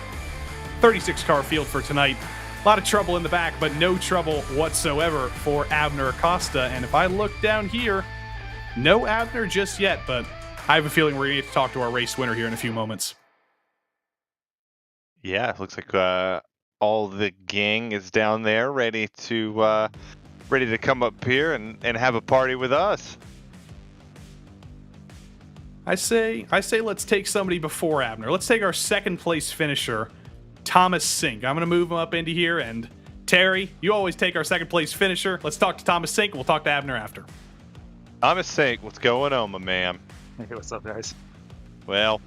36-car field for tonight. A lot of trouble in the back, but no trouble whatsoever for Abner Acosta. And if I look down here, no Abner just yet, but I have a feeling we're going to get to talk to our race winner here in a few moments. Yeah, it looks like all the gang is down there ready to come up here and have a party with us. I say let's take somebody before Abner. Let's take our 2nd place finisher, Thomas Sink. I'm going to move him up into here, and Terry, you always take our 2nd place finisher. Let's talk to Thomas Sink. We'll talk to Abner after. Thomas Sink, what's going on, my man? Hey, what's up, guys? Well,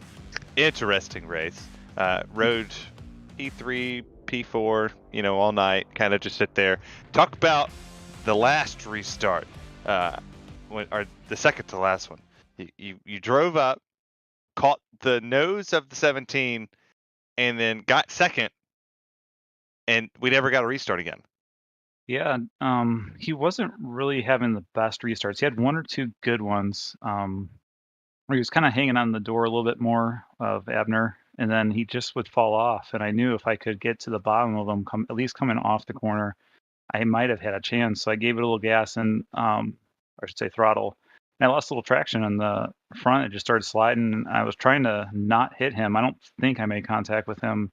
interesting race. Rode P3, P4, all night. Kind of just sit there. Talk about the last restart, or the second to last one. You drove up, caught the nose of the 17, and then got 2nd, and we never got a restart again. Yeah, he wasn't really having the best restarts. He had 1 or 2 good ones, where he was kind of hanging on the door a little bit more of Abner, and then he just would fall off. And I knew if I could get to the bottom of him, at least coming off the corner, I might have had a chance. So I gave it a little gas and, or I should say throttle. And I lost a little traction on the front. It just started sliding. I was trying to not hit him. I don't think I made contact with him,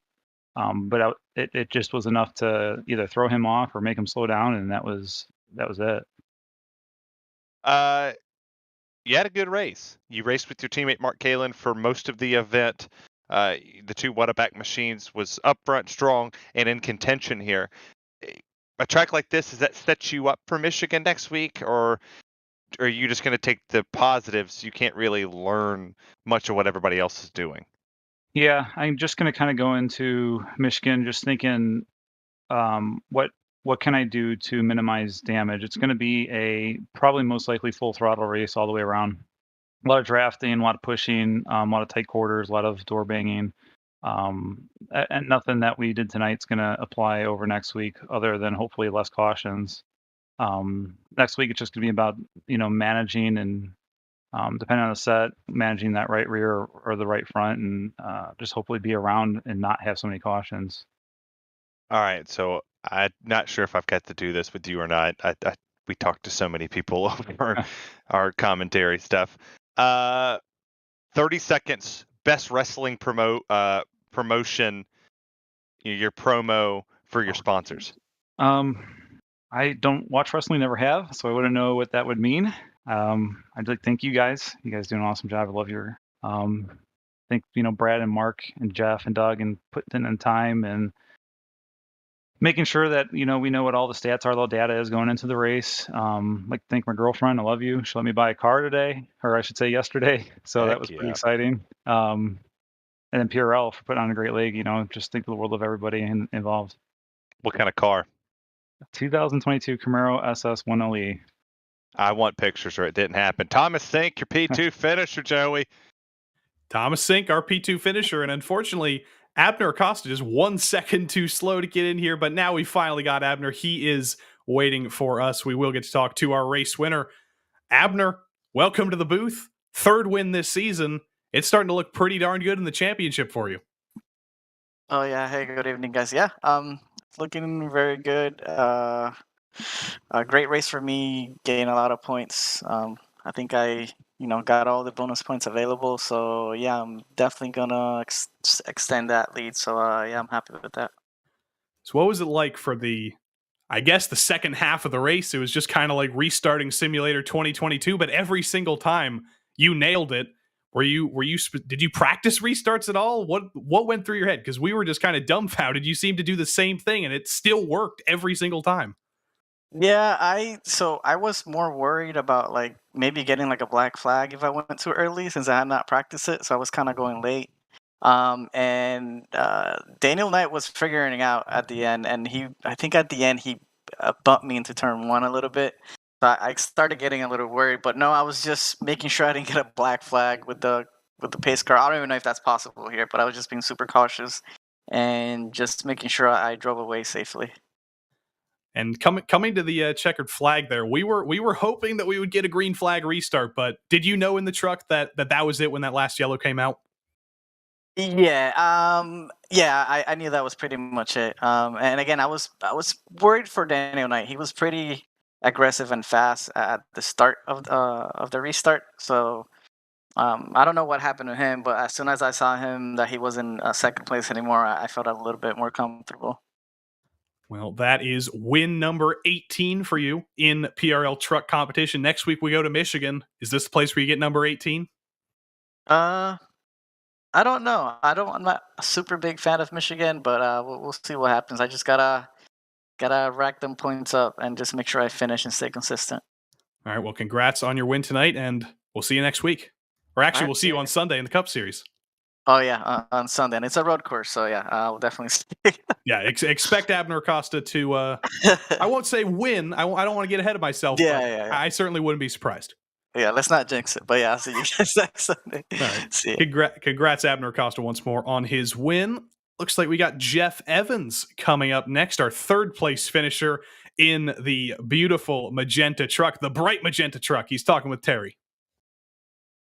but it just was enough to either throw him off or make him slow down, and that was it. You had a good race. You raced with your teammate Mark Kalen for most of the event. The 2 Whataback machines was up front strong and in contention here. a track like this, does that set you up for Michigan next week, or are you just going to take the positives? You can't really learn much of what everybody else is doing. Yeah, I'm just going to kind of go into Michigan just thinking, what can I do to minimize damage? It's going to be a probably most likely full throttle race all the way around. A lot of drafting, a lot of pushing, a lot of tight quarters, a lot of door banging. And nothing that we did tonight is going to apply over next week, other than hopefully less cautions. Next week it's just going to be about managing and depending on the set, managing that right rear or the right front, and just hopefully be around and not have so many cautions. All right, so I'm not sure if I've got to do this with you or not. We talked to so many people over our commentary stuff. 30 seconds, best wrestling promotion, your promo for your sponsors. I don't watch wrestling, never have, so I wouldn't know what that would mean. I'd like to thank you guys. You guys do an awesome job. I love your thank Brad and Mark and Jeff and Doug and putting in time and making sure that we know what all the stats are, all the data is going into the race. Like to thank my girlfriend. I love you. She let me buy a car today, or I should say yesterday. So that was pretty exciting. And then PRL for putting on a great league. Just think of the world of everybody involved. What kind of car? 2022 Camaro SS 1LE. I want pictures, or it didn't happen. Thomas Sink, your P2 finisher, Joey. Thomas Sink, our P2 finisher, and unfortunately, Abner Acosta just 1 second too slow to get in here, but now we finally got Abner. He is waiting for us. We will get to talk to our race winner. Abner, welcome to the booth. Third win this season. It's starting to look pretty darn good in the championship for you. Oh yeah, hey, good evening, guys. Yeah, it's looking very good. A great race for me, getting a lot of points. I think I, got all the bonus points available. So yeah, I'm definitely gonna extend that lead. So yeah, I'm happy with that. So what was it like for the second half of the race? It was just kind of like restarting Simulator 2022, but every single time you nailed it. Did you practice restarts at all? What went through your head? Because we were just kind of dumbfounded. You seemed to do the same thing, and it still worked every single time. Yeah, I was more worried about like maybe getting like a black flag if I went too early since I had not practiced it. So I was kind of going late. And Daniel Knight was figuring it out at the end, and I think at the end he bumped me into turn one a little bit. So I started getting a little worried, but no, I was just making sure I didn't get a black flag with the pace car. I don't even know if that's possible here, but I was just being super cautious and just making sure I drove away safely. And coming to the checkered flag there, we were hoping that we would get a green flag restart, but did you know in the truck that was it when that last yellow came out? Yeah, I knew that was pretty much it. And again, I was worried for Daniel Knight. He was pretty aggressive and fast at the start of the restart. So I don't know what happened to him, but as soon as I saw him that he wasn't second place anymore, I felt a little bit more comfortable. Well, that is win number 18 for you in PRL truck competition. Next week we go to Michigan. Is this the place where you get number 18? I don't know. I'm not a super big fan of Michigan, but we'll see what happens. I just gotta rack them points up and just make sure I finish and stay consistent. All right. Well, congrats on your win tonight, and we'll see you next week. Or actually, we'll see you on Sunday in the Cup Series. Oh yeah, on Sunday, and it's a road course, so yeah, I'll definitely see. Yeah, expect Abner Acosta to. I won't say win. I don't want to get ahead of myself. Yeah. I certainly wouldn't be surprised. Yeah, let's not jinx it. But yeah, I'll see you guys next Sunday. All right. See you. Congrats, Abner Acosta, once more on his win. Looks like we got Jeff Evans coming up next, our third place finisher in the beautiful magenta truck, the bright magenta truck. He's talking with Terry.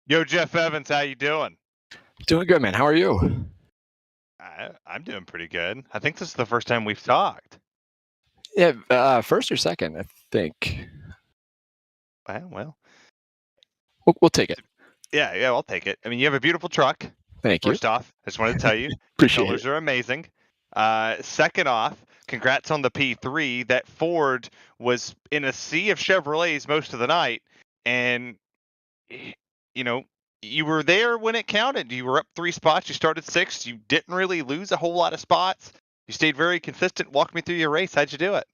Yo, Jeff Evans, how you doing? Doing good, man. How are you? I'm doing pretty good. I think this is the first time we've talked. Yeah, first or second, I think. Well. We'll take it. Yeah, I'll take it. I mean, you have a beautiful truck. Thank you. First off, I just wanted to tell you, Appreciate colors it. are amazing. Second off, congrats on the P3. That Ford was in a sea of Chevrolets most of the night, and you were there when it counted. You were up 3 spots. You started 6th. You didn't really lose a whole lot of spots. You stayed very consistent. Walk me through your race. How'd you do it?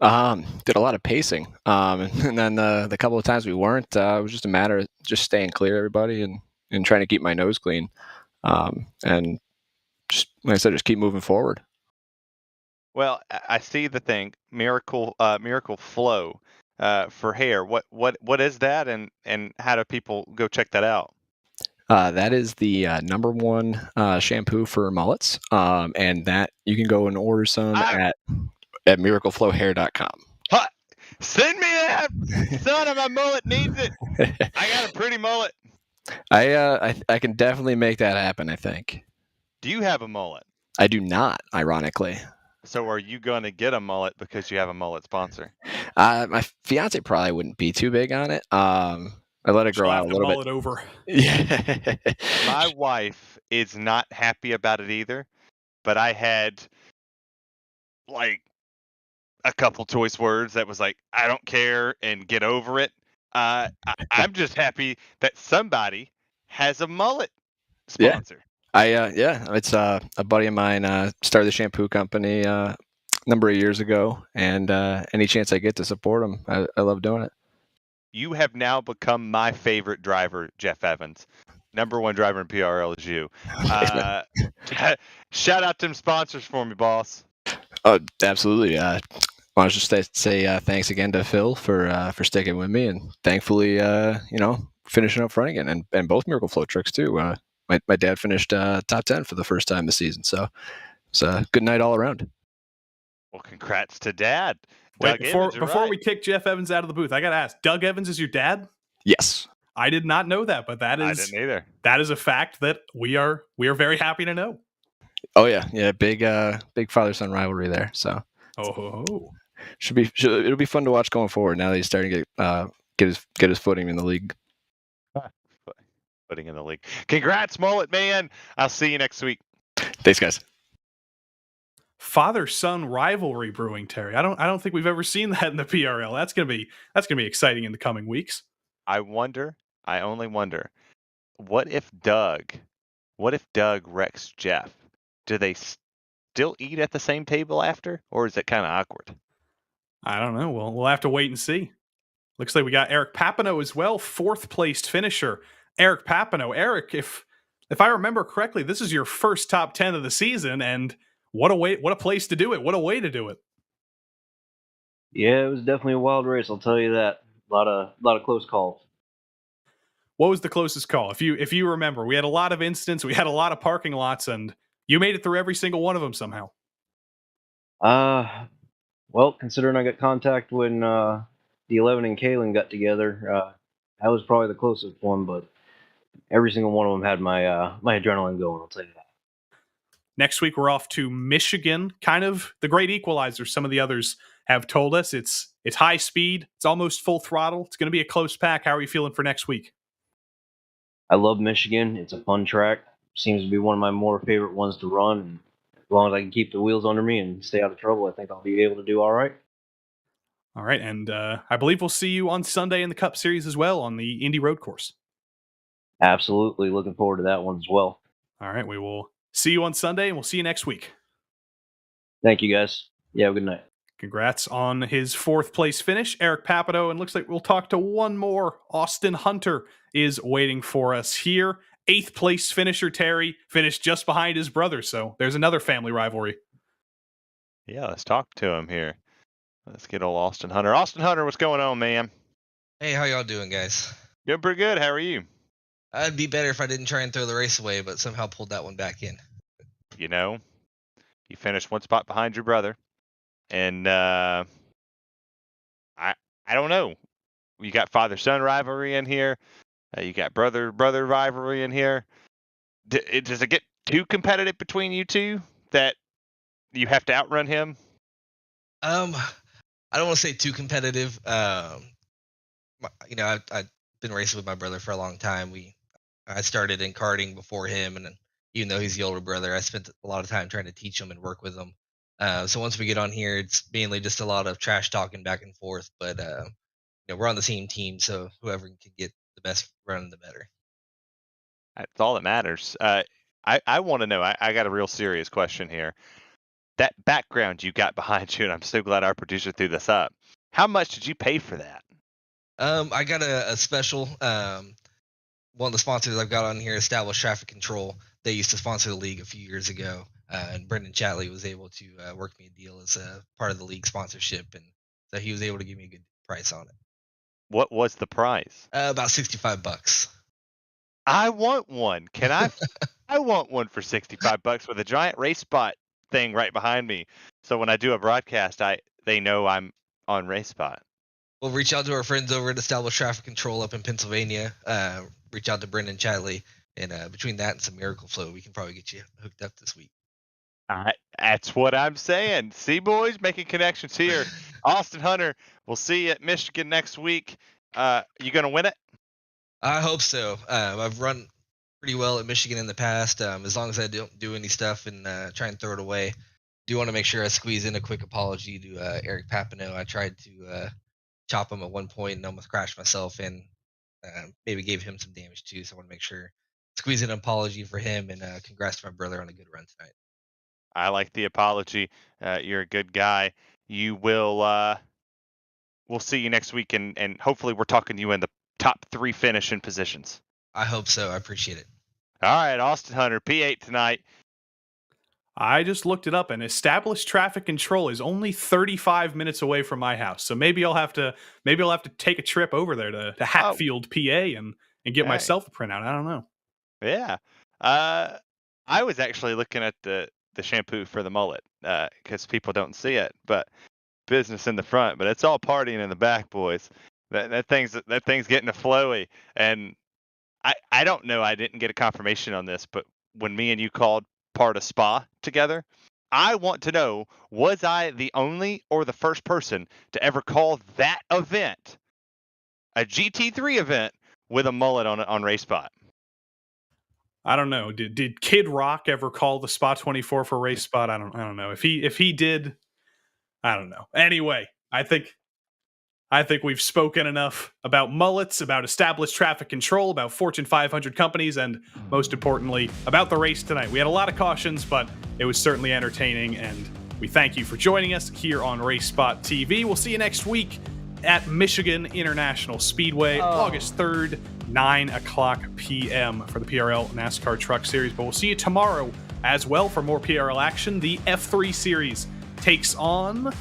Did a lot of pacing. And then the couple of times we weren't, it was just a matter of just staying clear of everybody and trying to keep my nose clean. And just like I said, just keep moving forward. Well, I see the thing, Miracle Flow for hair. What is that, and how do people go check that out? That is the number one shampoo for mullets, and that you can go and order some at miracleflowhair.com. Huh, send me that, son of a mullet needs it. I got a pretty mullet. I can definitely make that happen, I think. Do you have a mullet? I do not, ironically. So are you going to get a mullet because you have a mullet sponsor? My fiance probably wouldn't be too big on it. I let it grow out a little bit. Mull it over. Yeah. My wife is not happy about it either, but I had like a couple choice words that was like, I don't care and get over it. I'm just happy that somebody has a mullet sponsor. It's a buddy of mine started the shampoo company a number of years ago, and any chance I get to support him, I love doing it. You have now become my favorite driver, Jeff Evans. Number one driver in PRL is you. Shout out to them sponsors for me, boss. Oh, absolutely. I want to just say thanks again to Phil for sticking with me, and thankfully, finishing up front again, and both Miracle Flow trucks too. My dad finished top 10 for the first time this season, so it's a good night all around. Well, congrats to Dad. Wait, before we kick Jeff Evans out of the booth, I gotta ask: Doug Evans is your dad? Yes. I did not know that, but I didn't either. That is a fact that we are very happy to know. Oh yeah, big father-son rivalry there. So it'll be fun to watch going forward now that he's starting to get his footing in the league. Footing in the league. Congrats, Mullet Man. I'll see you next week. Thanks, guys. Father-son rivalry brewing, Terry. I don't think we've ever seen that in the PRL. That's gonna be exciting in the coming weeks. I only wonder, what if Doug wrecks Jeff? Do they still eat at the same table after, or is it kind of awkward? I don't know. We'll have to wait and see. Looks like we got Eric Papineau as well, 4th placed finisher. Eric Papineau. Eric, if I remember correctly, this is your first top 10 of the season, and what a place to do it. What a way to do it. Yeah, it was definitely a wild race, I'll tell you that. A lot of close calls. What was the closest call? If you remember, we had a lot of incidents, we had a lot of parking lots, and you made it through every single one of them somehow. Well, considering I got contact when the 11 and Kalen got together, that was probably the closest one, but every single one of them had my my adrenaline going, I'll tell you that. Next week, we're off to Michigan, kind of the great equalizer. Some of the others have told us it's high speed. It's almost full throttle. It's going to be a close pack. How are you feeling for next week? I love Michigan. It's a fun track. Seems to be one of my more favorite ones to run. And as long as I can keep the wheels under me and stay out of trouble, I think I'll be able to do all right. All right, and I believe we'll see you on Sunday in the Cup Series as well on the Indy Road Course. Absolutely. Looking forward to that one as well. All right, we will see you on Sunday, and we'll see you next week. Thank you, guys. Yeah, have a good night. Congrats on his 4th place finish, Eric Papineau, and looks like we'll talk to one more. Austin Hunter is waiting for us here. 8th place finisher, Terry, finished just behind his brother, so there's another family rivalry. Yeah, let's talk to him here. Let's get old Austin Hunter. Austin Hunter, what's going on, man? Hey, how y'all doing, guys? Doing pretty good. How are you? I'd be better if I didn't try and throw the race away, but somehow pulled that one back in. You know, you finished one spot behind your brother, and I don't know. You got father-son rivalry in here. You got brother rivalry in here. Does it get too competitive between you two that you have to outrun him? I don't want to say too competitive. I've been racing with my brother for a long time. I started in karting before him, and even though he's the older brother, I spent a lot of time trying to teach him and work with him. So once we get on here, it's mainly just a lot of trash talking back and forth. But we're on the same team, so whoever can get the best run, the better. That's all that matters. I want to know. I got a real serious question here. that background you got behind you, and I'm so glad our producer threw this up. How much did you pay for that? I got a special. One of the sponsors I've got on here, Established Traffic Control. They used to sponsor the league a few years ago, and Brendan Chatley was able to work me a deal as a part of the league sponsorship, and so he was able to give me a good price on it. What was the price? About $65. I want one. Can I? I want one for $65 with a giant race spot thing right behind me. So when I do a broadcast, they know I'm on Race Spot. We'll reach out to our friends over at Established Traffic Control up in Pennsylvania. Reach out to Brendan Chatley, and between that and some Miracle Flow, we can probably get you hooked up this week. That's what I'm saying. See, boys, making connections here. Austin Hunter, we'll see you at Michigan next week. You gonna win it? I hope so. I've run pretty well at Michigan in the past. As long as I don't do any stuff and try and throw it away. Do want to make sure I squeeze in a quick apology to Eric Papineau. I tried to chop him at one point and almost crashed myself, and maybe gave him some damage too. So I want to make sure squeeze in an apology for him, and congrats to my brother on a good run tonight. I like the apology. You're a good guy. You will. We'll see you next week, and hopefully we're talking to you in the top 3 finishing positions. I hope so. I appreciate it. All right, Austin Hunter, P8 tonight. I just looked it up, and Established Traffic Control is only 35 minutes away from my house. So maybe I'll have to take a trip over there to Hatfield, PA, and get myself a printout. I don't know. Yeah. I was actually looking at the shampoo for the mullet because people don't see it, but business in the front, but it's all partying in the back, boys. That thing's getting a flowy, and I don't know. I didn't get a confirmation on this, but when me and you called part of Spa together, I want to know, was I the only or the first person to ever call that event a GT3 event with a mullet on Race Spot? I don't know. Did Kid Rock ever call the Spot 24 for Race Spot? I don't know. If he did, I don't know. Anyway, I think we've spoken enough about mullets, about Established Traffic Control, about Fortune 500 companies, and most importantly, about the race tonight. We had a lot of cautions, but it was certainly entertaining, and we thank you for joining us here on RaceSpotTV. We'll see you next week at Michigan International Speedway, August 3rd, 9 o'clock p.m. for the PRL NASCAR Truck Series. But we'll see you tomorrow as well for more PRL action. The F3 Series takes on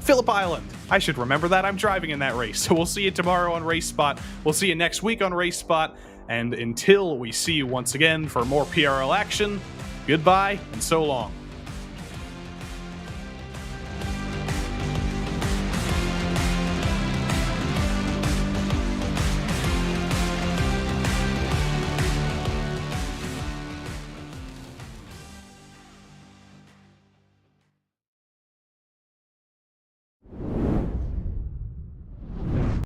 Phillip Island. I should remember that. I'm driving in that race. So we'll see you tomorrow on Race Spot. We'll see you next week on Race Spot. And until we see you once again for more PRL action, goodbye and so long.